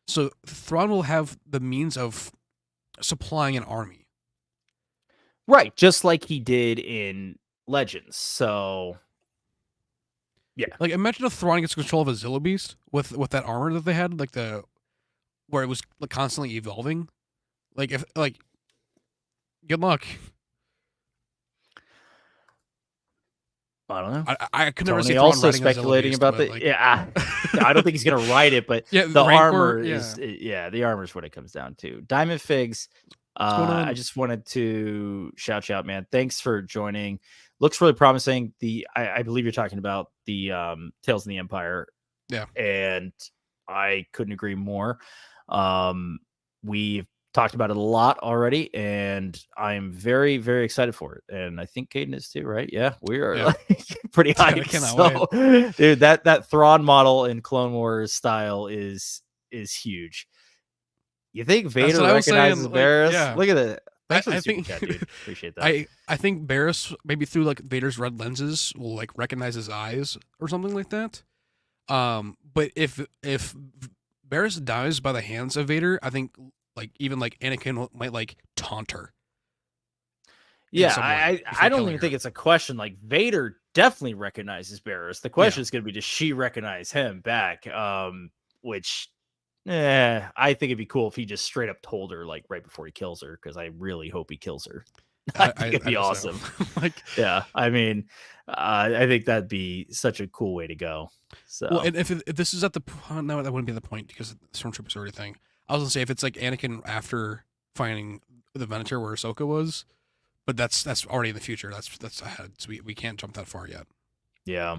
So Thrawn will have the means of supplying an army. Right, just like he did in Legends. So yeah. Like imagine if Thrawn gets control of a Zillabeast with that armor that they had, like where it was like constantly evolving. Like if good luck. I don't know. I could never see Tony also speculating about the I don't think he's gonna write it, but yeah, the armor is the armor is what it comes down to. Diamond Figs. I just wanted to shout you out, man. Thanks for joining. Looks really promising. I believe you're talking about the Tales of the Empire. Yeah. And I couldn't agree more. We've talked about it a lot already, and I'm very, very excited for it. And I think Caden is too, right? Yeah, we are like pretty hyped. So, dude, that Thrawn model in Clone Wars style is huge. You think Vader recognizes Barriss? Yeah. Look at that. Thanks I think chat, dude. Appreciate that. I think Barriss, maybe through like Vader's red lenses, will like recognize his eyes or something like that. But if Barriss dies by the hands of Vader, I think like even like Anakin might like taunt her. Yeah, I don't even think it's a question. Like Vader definitely recognizes Barriss. The question is going to be, does she recognize him back? Which I think it'd be cool if he just straight up told her like right before he kills her, because I really hope he kills her. I think it'd be awesome. Like, yeah, I mean, I think that'd be such a cool way to go. So, well, and if this is at the no, that wouldn't be the point because Stormtroopers are already thing. I was gonna say if it's like Anakin after finding the Venator where Ahsoka was, but that's already in the future. That's ahead, so we can't jump that far yet. Yeah.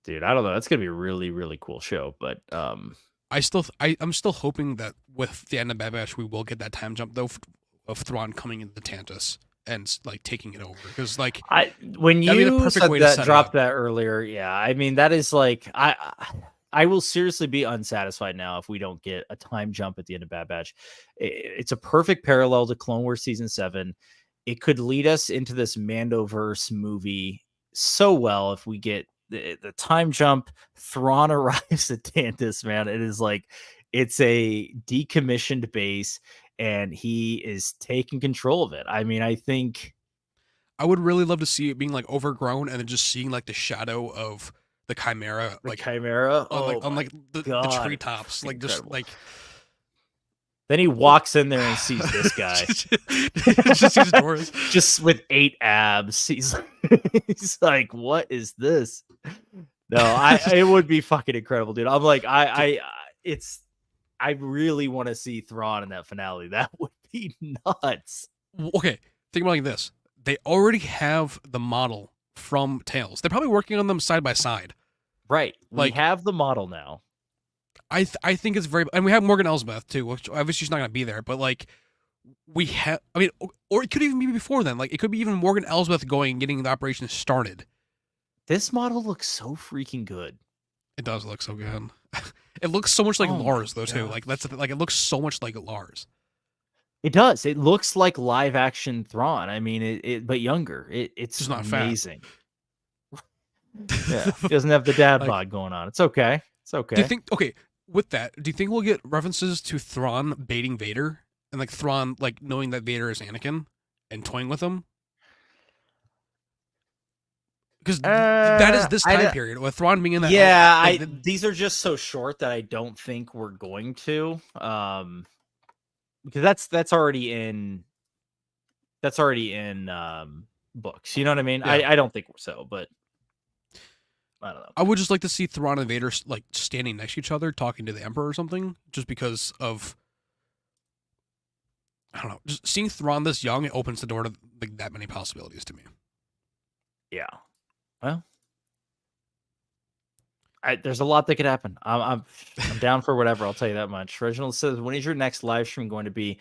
Dude, I don't know. That's gonna be a really, really cool show. But I'm still hoping that with the end of Bad Batch, we will get that time jump though of Thrawn coming into Tantus and like taking it over. Because like when you said that, dropped that earlier, yeah. I mean, that is like I will seriously be unsatisfied now if we don't get a time jump at the end of Bad Batch. It's a perfect parallel to Clone Wars Season 7. It could lead us into this Mandoverse movie so well if we get the time jump. Thrawn arrives at Tantus, man. It is like, it's a decommissioned base, and he is taking control of it. I mean, I think I would really love to see it being like overgrown and then just seeing like the shadow of the Chimera, the like Chimera, on like the God, treetops, like incredible. just like. Then he walks in there and sees this guy. Just sees doors. Just with 8 abs. He's like, what is this? No, it would be fucking incredible, dude. I'm like, I really want to see Thrawn in that finale. That would be nuts. Okay, think about it like this. They already have the model from Tales. They're probably working on them side by side. Right. We have the model now. I think it's very, and we have Morgan Elsbeth too, which obviously she's not going to be there, but like we have, I mean, or it could even be before then. Like it could be even Morgan Elsbeth going and getting the operation started. This model looks so freaking good. It does look so good. It looks so much like Lars though too. Like that's like it looks so much like Lars. It does. It looks like live action Thrawn. I mean, it but younger. It's just not amazing. Yeah, he doesn't have the dad bod going on. It's okay. It's okay. Do you think? Okay, with that, do you think we'll get references to Thrawn baiting Vader and like Thrawn like knowing that Vader is Anakin and toying with him? Because that is this time period with Thrawn being in that. Yeah, these are just so short that I don't think we're going to. Because that's already in books. You know what I mean? Yeah. I don't think so, but I don't know. I would just like to see Thrawn and Vader like standing next to each other, talking to the Emperor or something, just because of, I don't know, just seeing Thrawn this young, it opens the door to like that many possibilities to me. Yeah. Well, there's a lot that could happen. I'm down for whatever. I'll tell you that much. Reginald says, when is your next live stream going to be?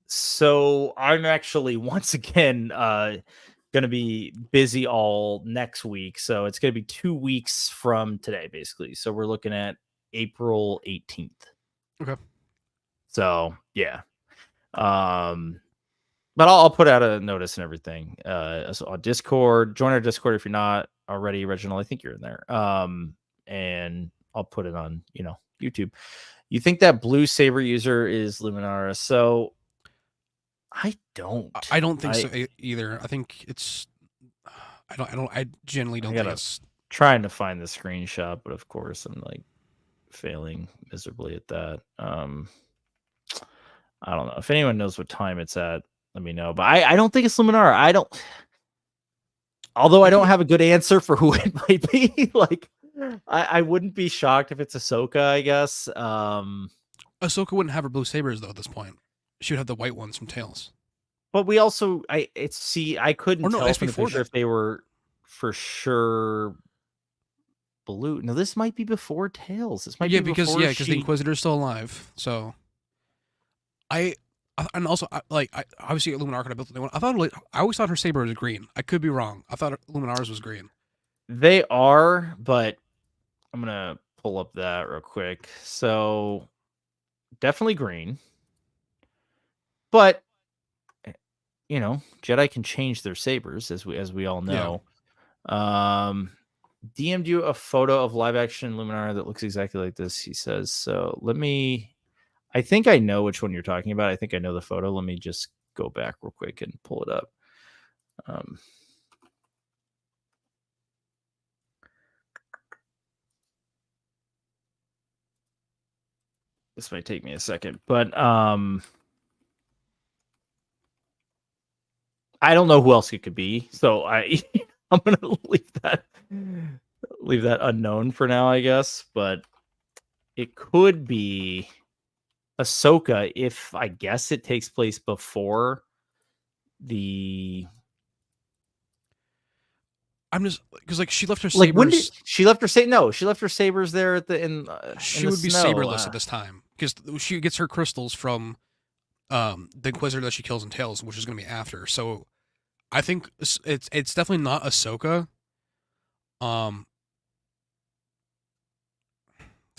So I'm actually once again going to be busy all next week. So it's going to be 2 weeks from today, basically. So we're looking at April 18th. Okay. So yeah. But I'll put out a notice and everything. So on Discord, join our Discord if you're not already. Original, I think you're in there. And I'll put it on, YouTube. You think that blue saber user is Luminara? So I don't think so either. I think it's, I genuinely don't think it's. Trying to find the screenshot, but of course I'm like failing miserably at that. I don't know if anyone knows what time it's at. Let me know, but I don't think it's Luminara. Although I don't have a good answer for who it might be. Like, I wouldn't be shocked if it's Ahsoka, I guess. Ahsoka wouldn't have her blue sabers though at this point. She would have the white ones from Tales. But we also, I couldn't tell from the picture if they were for sure blue. No, this might be before Tales. This might be because the Inquisitor's still alive. So, and also, obviously Luminara could have built the new one. I always thought her saber was green. I could be wrong. I thought Luminara's was green. They are, but I'm gonna pull up that real quick. So definitely green, but Jedi can change their sabers as we all know. Yeah. DM'd you a photo of live action Luminara that looks exactly like this. He says so. I think I know which one you're talking about. I think I know the photo. Let me just go back real quick and pull it up. This might take me a second, but I don't know who else it could be. So I'm gonna leave that unknown for now, I guess. But it could be Ahsoka if I guess it takes place before the. I'm just because she left her sabers. Like when did she left her sabers? No, she left her sabers there at she would be saberless at this time because she gets her crystals from the Inquisitor that she kills in Tales, which is going to be after. So I think it's definitely not Ahsoka.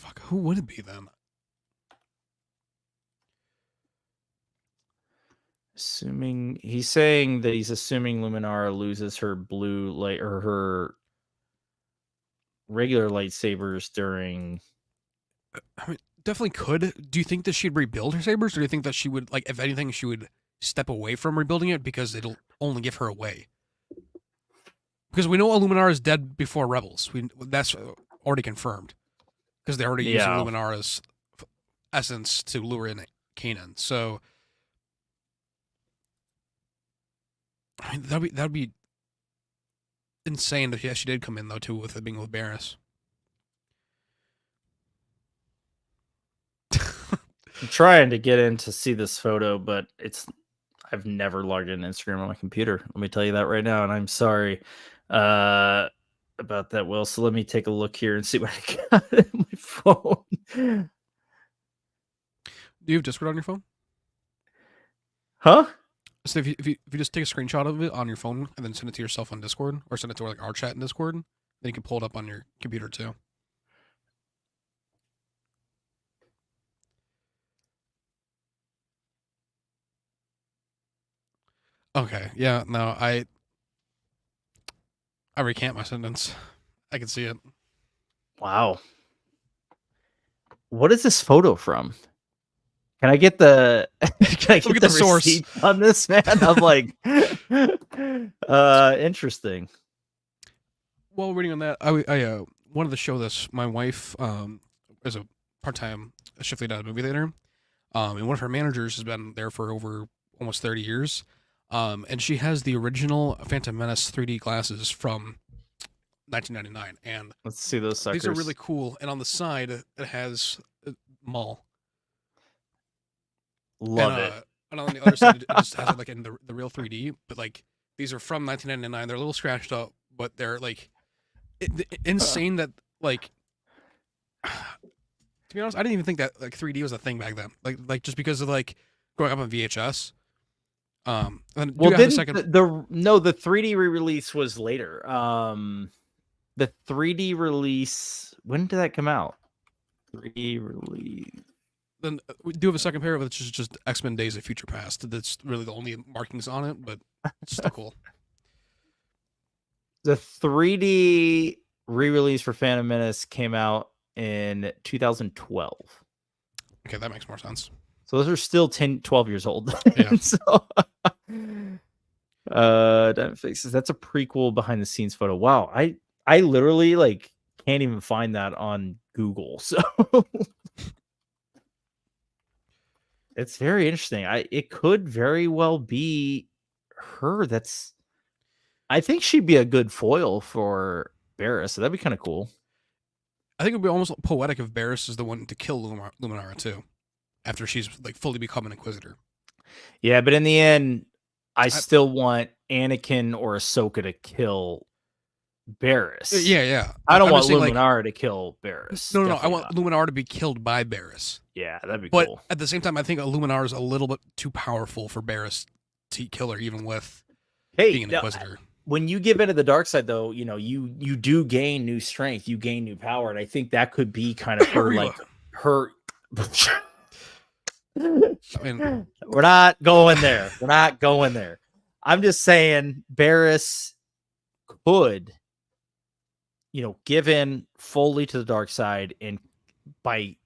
Fuck, who would it be then? Assuming he's saying that he's assuming Luminara loses her blue light or her regular lightsabers during. I mean, definitely could. Do you think that she'd rebuild her sabers, or do you think that she would, like, if anything, she would step away from rebuilding it because it'll only give her away? Because we know Luminara is dead before Rebels. That's already confirmed because they're already using Luminara's essence to lure in Kanan. So, I mean, that'd be insane if she did come in though too, with it being with Barriss. I'm trying to get in to see this photo, but I've never logged in Instagram on my computer. Let me tell you that right now, and I'm sorry about that, Will. So let me take a look here and see what I got in my phone. Do you have Discord on your phone? Huh? So if you just take a screenshot of it on your phone and then send it to yourself on Discord, or send it to like our chat in Discord, then you can pull it up on your computer too. Okay, yeah, no, I recant my sentence. I can see it. Wow. What is this photo from? Can I get the the source on this, man? I'm like, interesting. While reading on that, I wanted to show this. My wife is a part-time shift lead at a movie theater, and one of her managers has been there for over almost 30 years, and she has the original Phantom Menace 3D glasses from 1999. And let's see those suckers. These are really cool. And on the side, it has Maul. Love it. And on the other side, it just has it like in the real 3D. But like these are from 1999. They're a little scratched up, but they're like insane. That like, to be honest, I didn't even think that like 3D was a thing back then. Like just because of like growing up on VHS. Well, didn't the 3D re-release was later. The 3D release, when did that come out? 3D release. Then we do have a second pair of it, which is just X-Men Days of Future Past. That's really the only markings on it, but it's still cool. The 3D re-release for Phantom Menace came out in 2012. Okay, that makes more sense. So those are still 12 years old. Yeah. So, that's a prequel behind the scenes photo. Wow. I literally like can't even find that on Google. So it's very interesting. It could very well be her. I think she'd be a good foil for Barriss. So that'd be kind of cool. I think it'd be almost poetic if Barriss is the one to kill Luminara too, after she's like fully become an Inquisitor. Yeah, but in the end, I still want Anakin or Ahsoka to kill Barriss. Yeah. I don't want Luminara to kill Barriss. No. I want Luminara to be killed by Barriss. Yeah, that'd be cool. But at the same time, I think Luminara is a little bit too powerful for Barriss to kill her, even with being an Inquisitor. When you give into the dark side, though, you do gain new strength, you gain new power, and I think that could be kind of her like her. I mean, we're not going there. We're not going there. I'm just saying Barriss could, give in fully to the dark side, and by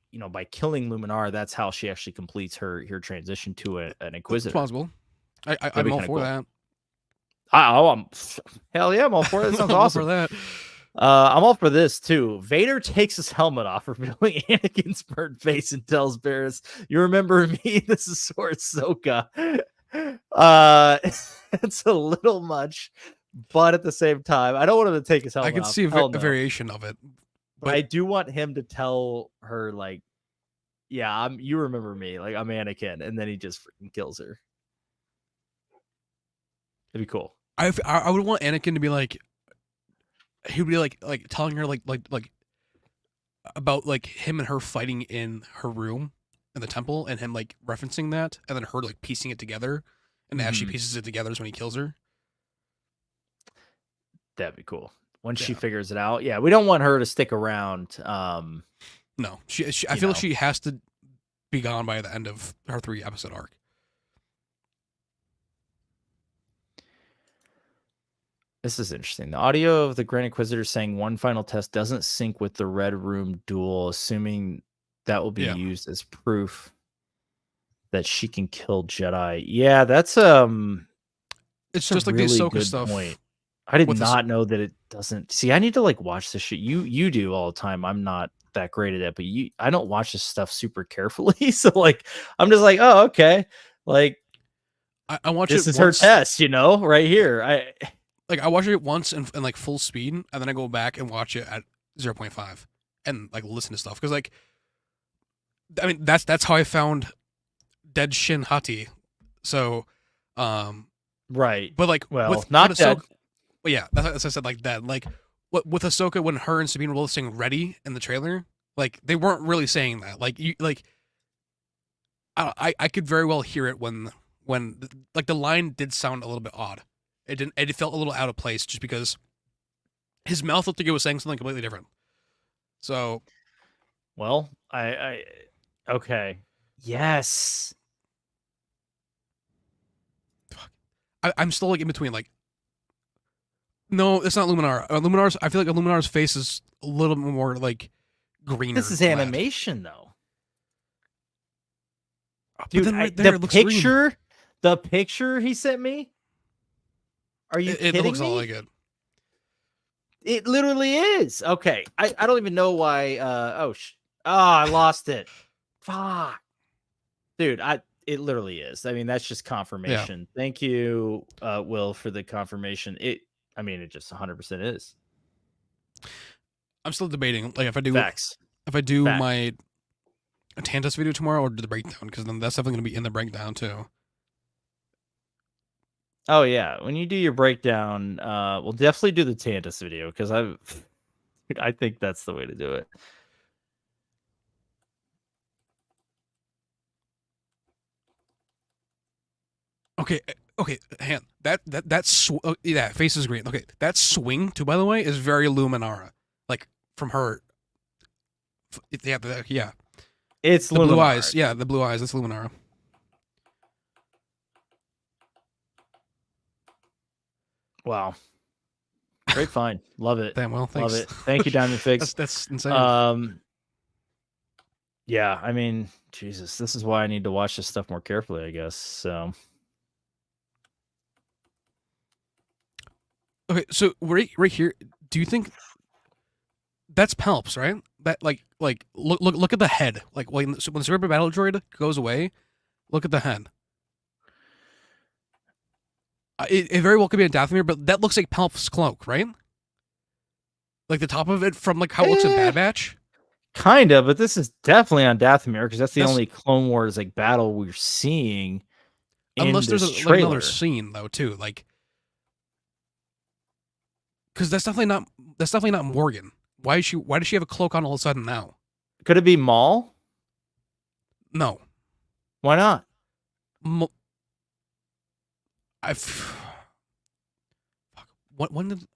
killing Luminara, that's how she actually completes her transition to an Inquisitor. It's possible. I'm all for that. Hell yeah, I'm all for it. That sounds awesome. For that. I'm all for this too. Vader takes his helmet off, revealing Anakin's burnt face, and tells Barriss, "You remember me? This is Sword Ahsoka." It's a little much, but at the same time, I don't want him to take his helmet off. I can see a variation of it, but I do want him to tell her, like, "Yeah, you remember me? Like, I'm Anakin," and then he just freaking kills her. It'd be cool. I would want Anakin to be like, he would be like telling her like about like him and her fighting in her room in the temple, and him like referencing that, and then her like piecing it together, and as she pieces it together is when he kills her. That'd be cool. Once she figures it out. Yeah, we don't want her to stick around No, I feel like she has to be gone by the end of her 3-episode arc. This is interesting. The audio of the Grand Inquisitor saying one final test doesn't sync with the Red Room duel, assuming that will be used as proof that she can kill Jedi. Yeah, that's it's just like really the Ahsoka stuff. Point. I did not know that it doesn't. See, I need to like watch this shit. You do all the time. I'm not that great at it, but I don't watch this stuff super carefully. So like, I'm just like, oh, okay, like I watch this it. This is once. Her test, right here. I watch it once in like full speed, and then I go back and watch it at 0.5 and like listen to stuff because like, I mean that's how I found Dead Shin Hati. So, right, but like, well, not dead. Well, yeah, that's what I said, like that. Like with Ahsoka, when her and Sabine were both saying "ready" in the trailer, like they weren't really saying that. Like I could very well hear it when like the line did sound a little bit odd. It felt a little out of place just because his mouth looked like it was saying something completely different. So, well, okay, yes. I'm still like in between. Like, no, it's not Luminara. Luminara's. I feel like Luminara's face is a little bit more like greener. This is animation, though. Dude, the picture he sent me. Are you kidding me? It looks all like it. It literally is. Okay, I don't even know why. I lost it. Fuck, dude. It literally is. I mean, that's just confirmation. Yeah. Thank you, Will, for the confirmation. It just 100% is. I'm still debating. Like if I do Facts. My Tantus video tomorrow or do the breakdown, because then that's definitely going to be in the breakdown too. Oh yeah, when you do your breakdown, we'll definitely do the Tantus video because I think that's the way to do it. Okay, hand that face is green. Okay, that swing too, by the way, is very Luminara, like from her. Yeah. It's the Luminara. Blue eyes. Yeah, the blue eyes. That's Luminara. Wow. Great find. Love it. Damn well. Thanks. Love it. Thank you, Diamond Figs. That's insane. Yeah, I mean, Jesus, this is why I need to watch this stuff more carefully, I guess. So. Okay, so right here, do you think that's Palps, right? That like look at the head. Like when the Super Battle Droid goes away, look at the head. It very well could be a Dathomir, but that looks like Palp's cloak, right? Like the top of it from like how it looks in Bad Batch. Kind of, but this is definitely on Dathomir because that's the only Clone Wars like battle we're seeing. Unless there's like another scene though too, like because that's definitely not Morgan. Why does she have a cloak on all of a sudden now? Could it be Maul? No. Why not? When did?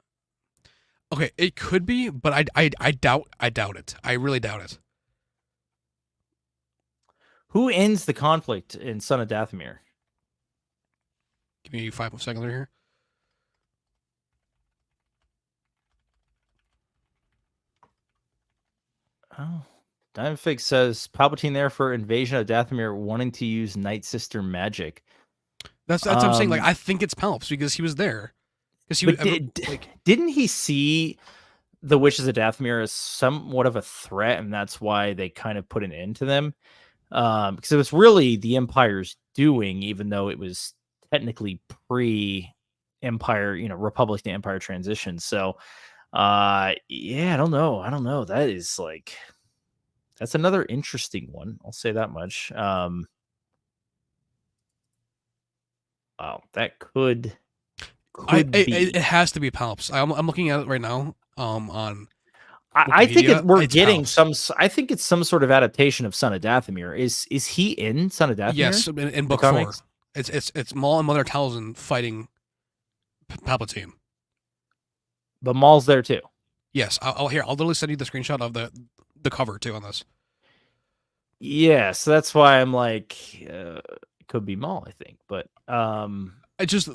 Okay, it could be, but I doubt it. I really doubt it. Who ends the conflict in Son of Dathomir? Give me 5 seconds here. Oh, Diamond Fig says Palpatine there for invasion of Dathomir, wanting to use Night Sister magic. That's what I'm saying. Like I think it's Palps because he was there. Because didn't he see the Witches of Dathomir as somewhat of a threat, and that's why they kind of put an end to them? Because it was really the Empire's doing, even though it was technically pre-Empire, Republic to Empire transition. So, yeah, I don't know. That is like, that's another interesting one. I'll say that much. Wow, that could be. It has to be Palps. I'm looking at it right now. On I think we're getting Palps. I think it's some sort of adaptation of Son of Dathomir. Is he in Son of Dathomir? Yes, in book 4. It's Maul and Mother Talzin fighting Palpatine. But Maul's there too. Yes, I'll literally send you the screenshot of the cover too on this. Yeah, so that's why I'm like, it could be Maul, I think. But I just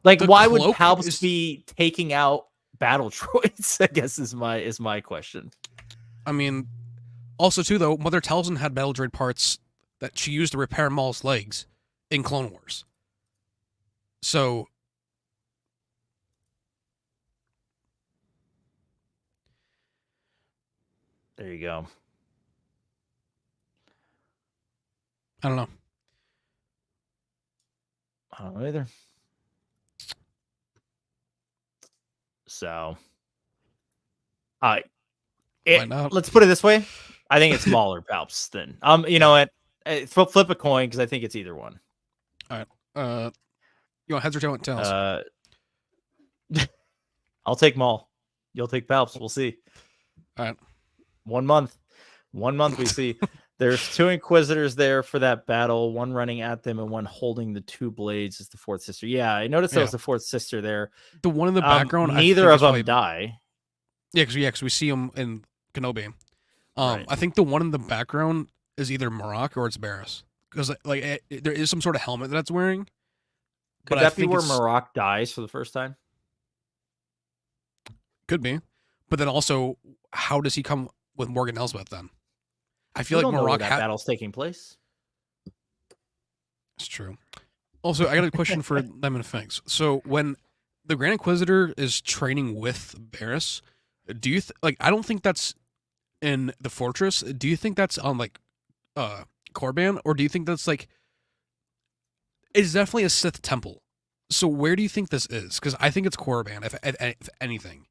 like, why would Palps be taking out battle droids? I guess is my question. I mean, also too though, Mother Talzin had battle droid parts that she used to repair Maul's legs in Clone Wars. So there you go. I don't know. I don't know either. So, let's put it this way. I think it's Maul or Palps. Then, you know what? Flip a coin because I think it's either one. All right. You want heads or tails? I'll take Maul. You'll take Palps. We'll see. All right. 1 month. 1 month we see. There's 2 Inquisitors there for that battle, one running at them and one holding the 2 blades as the fourth sister. Yeah, I noticed there was the fourth sister there. The one in the background, neither of them die. Yeah, because we see them in Kenobi. Right. I think the one in the background is either Marok or it's Barriss. Because like there is some sort of helmet that's wearing. Could that be where Marok dies for the first time? Could be. But then also, how does he come with Morgan Elsbeth then? I feel like Marok that battle's taking place. It's true. Also, I got a question for them and Fangs. So when the Grand Inquisitor is training with Barriss, do you like? I don't think that's in the fortress. Do you think that's on like Korriban, or do you think that's like? It's definitely a Sith temple. So where do you think this is? Because I think it's Korriban, if anything.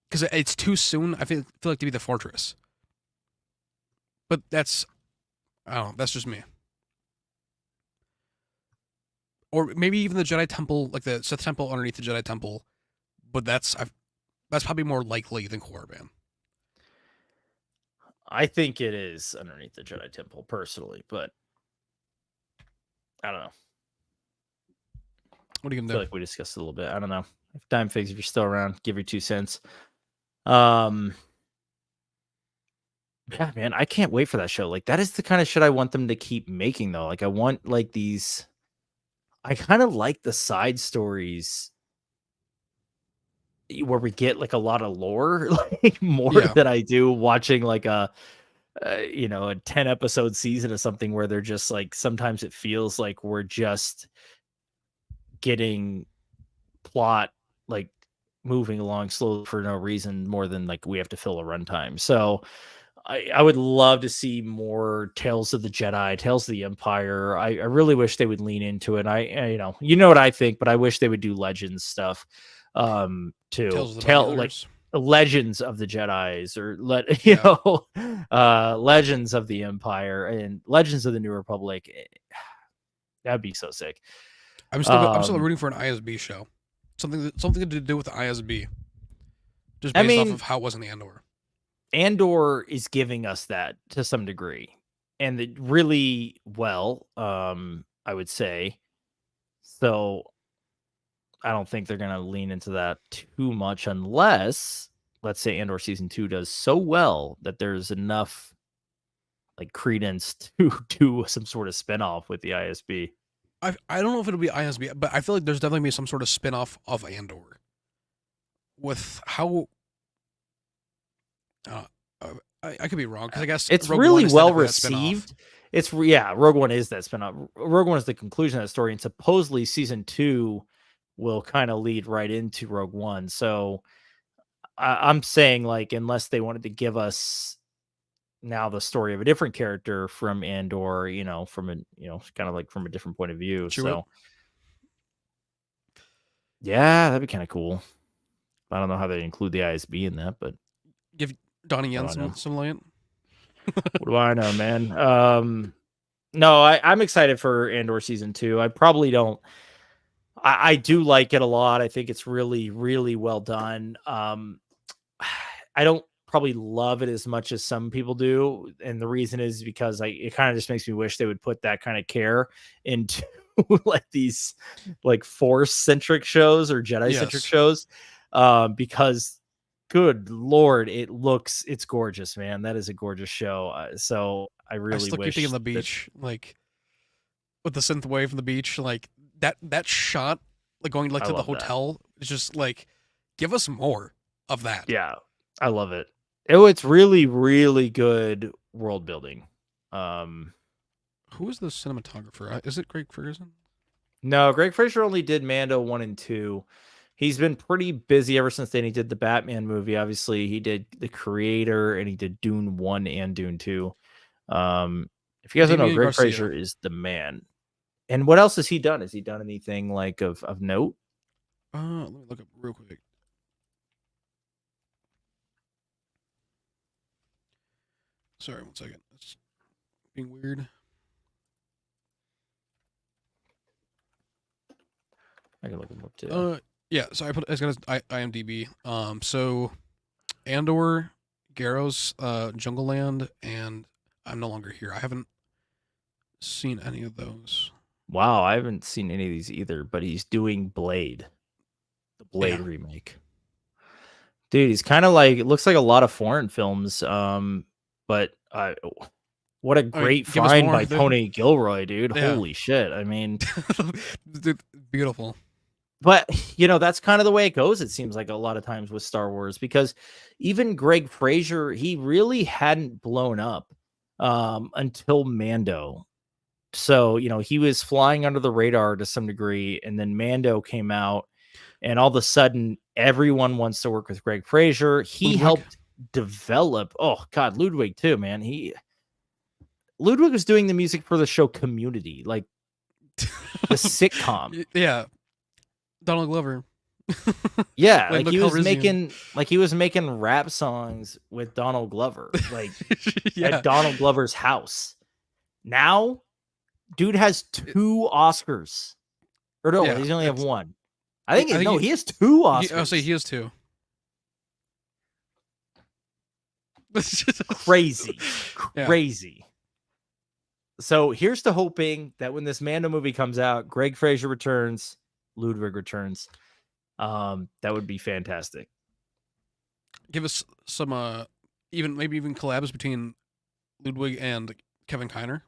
Because it's too soon. I feel like to be the fortress. But that's, I don't know. That's just me. Or maybe even the Jedi Temple, like the Sith Temple underneath the Jedi Temple. But that's probably more likely than Korriban. I think it is underneath the Jedi Temple, personally, but I don't know. What are you gonna do? I feel like we discussed it a little bit. I don't know. If Dime Figs, if you're still around, give your 2 cents. Yeah, man, I can't wait for that show. Like, that is the kind of shit I want them to keep making, though. Like, I want like these. I kind of like the side stories where we get like a lot of lore, like more than I do watching like a 10 episode season of something where they're just like, sometimes it feels like we're just getting plot like moving along slowly for no reason more than like we have to fill a runtime. So I would love to see more Tales of the Jedi, Tales of the Empire. I really wish they would lean into it. You know what I think, but I wish they would do Legends stuff to tell like Legends of the Jedis or Legends of the Empire and Legends of the New Republic. That'd be so sick. I'm still rooting for an ISB show. Something to do with the ISB. Just based off of how it was in the Andor. Andor is giving us that to some degree, and really well, I would say. So I don't think they're going to lean into that too much unless, let's say, Andor season 2 does so well that there's enough like credence to do some sort of spinoff with the ISB. I don't know if it'll be ISB, but I feel like there's definitely be some sort of spinoff of Andor. With how I could be wrong because I guess it's Rogue really well received. Rogue One is that spinoff. Rogue One is the conclusion of that story, and supposedly season 2 will kind of lead right into Rogue One. So I'm saying, like, unless they wanted to give us now the story of a different character from Andor, from a kind of like from a different point of view. So yeah, that'd be kind of cool. I don't know how they include the ISB in that, but give Donnie Yen some light. What do I know, man? No, I'm excited for Andor season 2. I probably don't. I do like it a lot. I think it's really, really well done. I don't probably love it as much as some people do, and the reason is because it kind of just makes me wish they would put that kind of care into like these like Force centric shows or Jedi centric shows, because good Lord, it's gorgeous, man. That is a gorgeous show. So I I really still keep thinking wish the that, beach, like with the synth wave from the beach, like that shot, like going like I to the love that. hotel, is just like, give us more of that. Yeah, I love it. Oh, it's really, really good world building. Um, Who is the cinematographer? Is it Greg Ferguson? no, Greg Fraser only did Mando 1 and 2. He's been pretty busy ever since then. He did the Batman movie. Obviously, he did The Creator and he did Dune 1 and Dune 2. If you guys don't know, Damian Greg Garcia. Fraser is the man. And what else has he done? Has he done anything like of note? Let me look up real quick. Sorry, 1 second. It's being weird. I can look him up too. Yeah. So I got his IMDb. So Andor, Garros, Jungle Land, and I'm No Longer Here. I haven't seen any of those. Wow, I haven't seen any of these either, but he's doing Blade, the Blade Yeah. remake. Dude, he's kind of like, it looks like a lot of foreign films. But what a great give us find more. by Tony Gilroy, dude. Yeah. Holy shit. I mean, beautiful. but that's kind of the way it goes. It seems like a lot of times with Star Wars, because even Greg Fraser, he really hadn't blown up until Mando. So, he was flying under the radar to some degree, and then Mando came out, and all of a sudden everyone wants to work with Greg Fraser. He Ludwig? helped develop, oh god, Ludwig too, man. Ludwig was doing the music for the show Community, like the sitcom. Yeah. Donald Glover. Yeah, like he was making rap songs with Donald Glover, like yeah. at Donald Glover's house. Now, dude has 2 Oscars. Or no, Yeah, he's only have 1. I think he has 2 Oscars. I'll say he has 2. Crazy. Yeah. Crazy. So here's to hoping that when this Mando movie comes out, Greg Fraser returns, Ludwig returns. That would be fantastic. Give us some maybe even collabs between Ludwig and Kevin Kiner.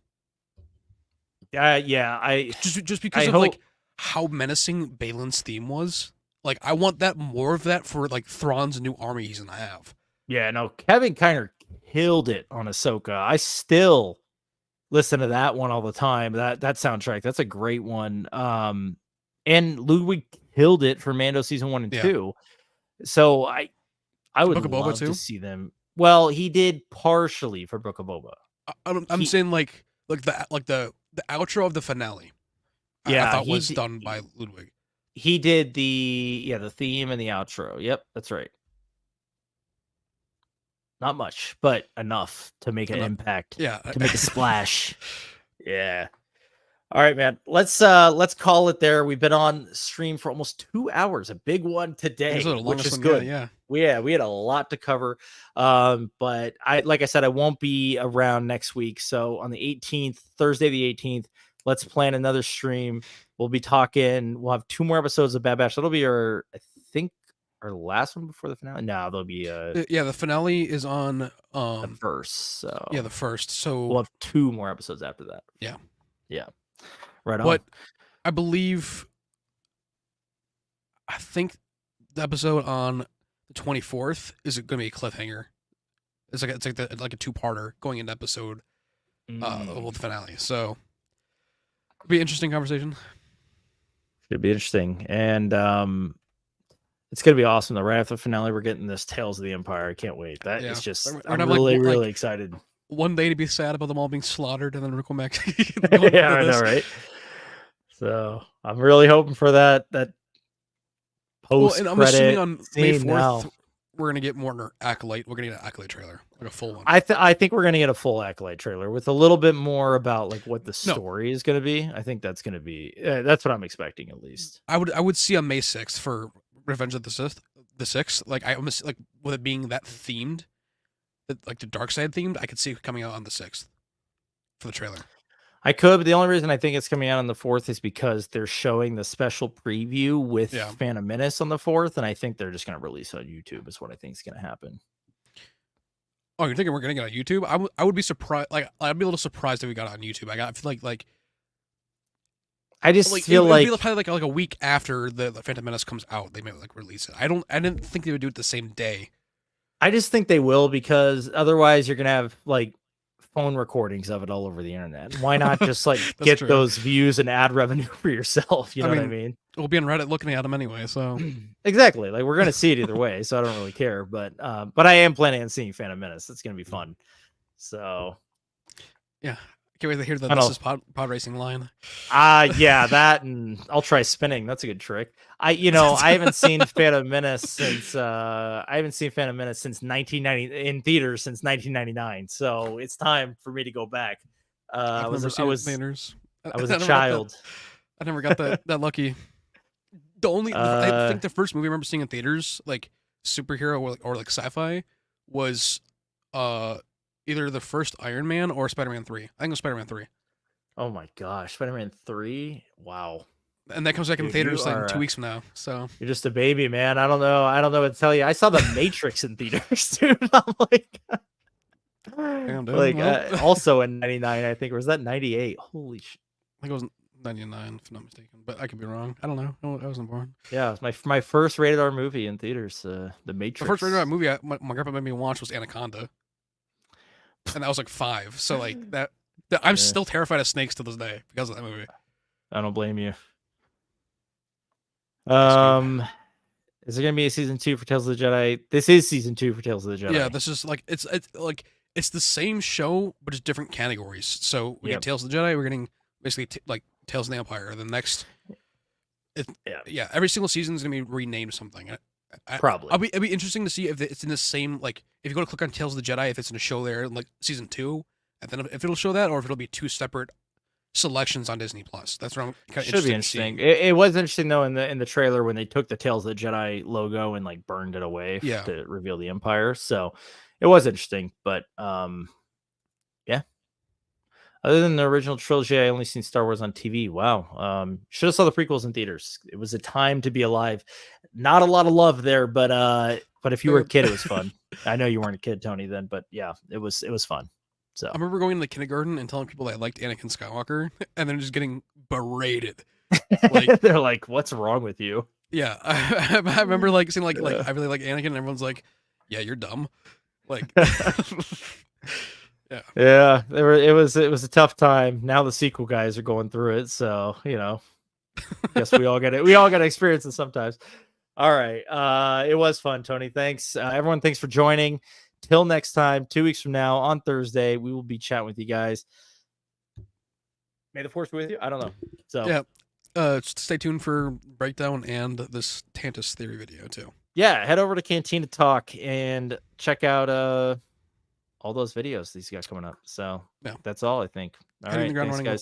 Yeah, I just because of like how menacing Balin's theme was. Like, I want that more of that for like Thrawn's new army he's gonna have. Yeah, no, Kevin Kiner killed it on Ahsoka. I still listen to that one all the time. That soundtrack, that's a great one. And Ludwig killed it for Mando season 1 and 2. So I would love to see them. Well, he did partially for Book of Boba. I'm saying like the outro of the finale. Yeah, I thought was done by Ludwig. He did the theme and the outro. Yep, that's right. Not much, but enough to make an impact. Yeah, to make a splash. Yeah. All right, man. Let's call it there. We've been on stream for almost 2 hours, a big one today, which is good. Yeah. We had a lot to cover. But like I said, I won't be around next week. So on the 18th, Thursday the 18th, let's plan another stream. We'll be talking. We'll have 2 more episodes of Bad Batch. That'll be our last one before the finale. No, there'll be the finale is on the first. So yeah, the first. So we'll have 2 more episodes after that. Yeah. Right on. But I think the episode on the 24th is going to be a cliffhanger. It's like a 2-parter going into episode of the finale. So it'll be an interesting conversation. Should be interesting. And it's gonna be awesome though. Right after the finale, we're getting this Tales of the Empire. I can't wait. That is just I'm really excited. One day to be sad about them all being slaughtered, and then Rick back. Yeah, I know, right? So I'm really hoping for that post. And I'm assuming on May 4th we're gonna get more Acolyte. We're gonna get an Acolyte trailer, like a full one. I think we're gonna get a full Acolyte trailer with a little bit more about like what the story is gonna be. I think that's gonna be that's what I'm expecting at least. I would see on May 6th for Revenge of the Sith. The 6th, like I almost like with it being that themed, like the dark side themed, I could see it coming out on the 6th for the trailer. I could, but the only reason I think it's coming out on the 4th is because they're showing the special preview with Phantom Menace on the 4th, and I think they're just going to release it on YouTube. Is what I think is going to happen. Oh, you're thinking we're going to get on YouTube? I would be surprised. Like, I'd be a little surprised if we got it on YouTube. I feel like. I just feel like it'd be probably like a week after the Phantom Menace comes out, they may like release it. I didn't think they would do it the same day. I just think they will, because otherwise you're gonna have like phone recordings of it all over the internet. Why not just like get those views and ad revenue for yourself? You know what I mean? We'll be on Reddit looking at them anyway, so exactly. Like we're gonna see it either way, so I don't really care. But I am planning on seeing Phantom Menace. It's gonna be fun. So yeah. Can't wait to hear the This Is pod racing line. Yeah, that, and I'll try spinning. That's a good trick. I haven't seen Phantom Menace since 1990 in theaters since 1999. So it's time for me to go back. I was a child. I never got that lucky. I think the first movie I remember seeing in theaters, like superhero or like sci-fi, was either the first Iron Man or Spider-Man 3. I think it was Spider-Man 3. Oh my gosh, Spider-Man 3? Wow. And that comes back in theaters like 2 weeks from now. So you're just a baby, man. I don't know what to tell you. I saw The Matrix in theaters, dude. I'm like, also in 99, I think. Or was that 98? Holy shit. I think it was 99, if I'm not mistaken. But I could be wrong. I don't know. I wasn't born. Yeah, it was my first rated R movie in theaters, The Matrix. The first rated R movie my grandpa made me watch was Anaconda. And that was like 5. So like that I'm still terrified of snakes to this day because of that movie. I don't blame you. Is there gonna be a season 2 for Tales of the Jedi? This is season 2 for Tales of the Jedi. Yeah, this is like it's the same show, but it's different categories. So we get Tales of the Jedi. We're getting basically like Tales of the Empire. The next, every single season is gonna be renamed something. Probably. It'd be interesting to see if it's in the same, like, if you go to click on Tales of the Jedi, if it's in a show there, like season 2, and then if it'll show that, or if it'll be 2 separate selections on Disney Plus. That's what I'm kind of Should be interesting. It was interesting though in the trailer when they took the Tales of the Jedi logo and like burned it away to reveal the Empire. So it was interesting, but yeah. Other than the original trilogy, I only seen Star Wars on TV. Wow. Should have saw the prequels in theaters. It was a time to be alive. Not a lot of love there, but if you were a kid, it was fun. I know you weren't a kid, Tony, then, but yeah, it was fun. So I remember going into kindergarten and telling people that I liked Anakin Skywalker, and then just getting berated. Like they're like, "What's wrong with you?" Yeah, I remember like saying like I really like Anakin, and everyone's like, "Yeah, you're dumb." Like. Yeah. It was a tough time. Now the sequel guys are going through it, so guess we all get it. We all got to experience it sometimes. All right, it was fun, Tony. Thanks, everyone. Thanks for joining. Till next time, 2 weeks from now on Thursday, we will be chatting with you guys. May the force be with you. I don't know. So stay tuned for breakdown and this Tantus theory video too. Yeah, head over to Cantina Talk and check out all those videos these guys coming up. So that's all I think. All right, thanks, guys.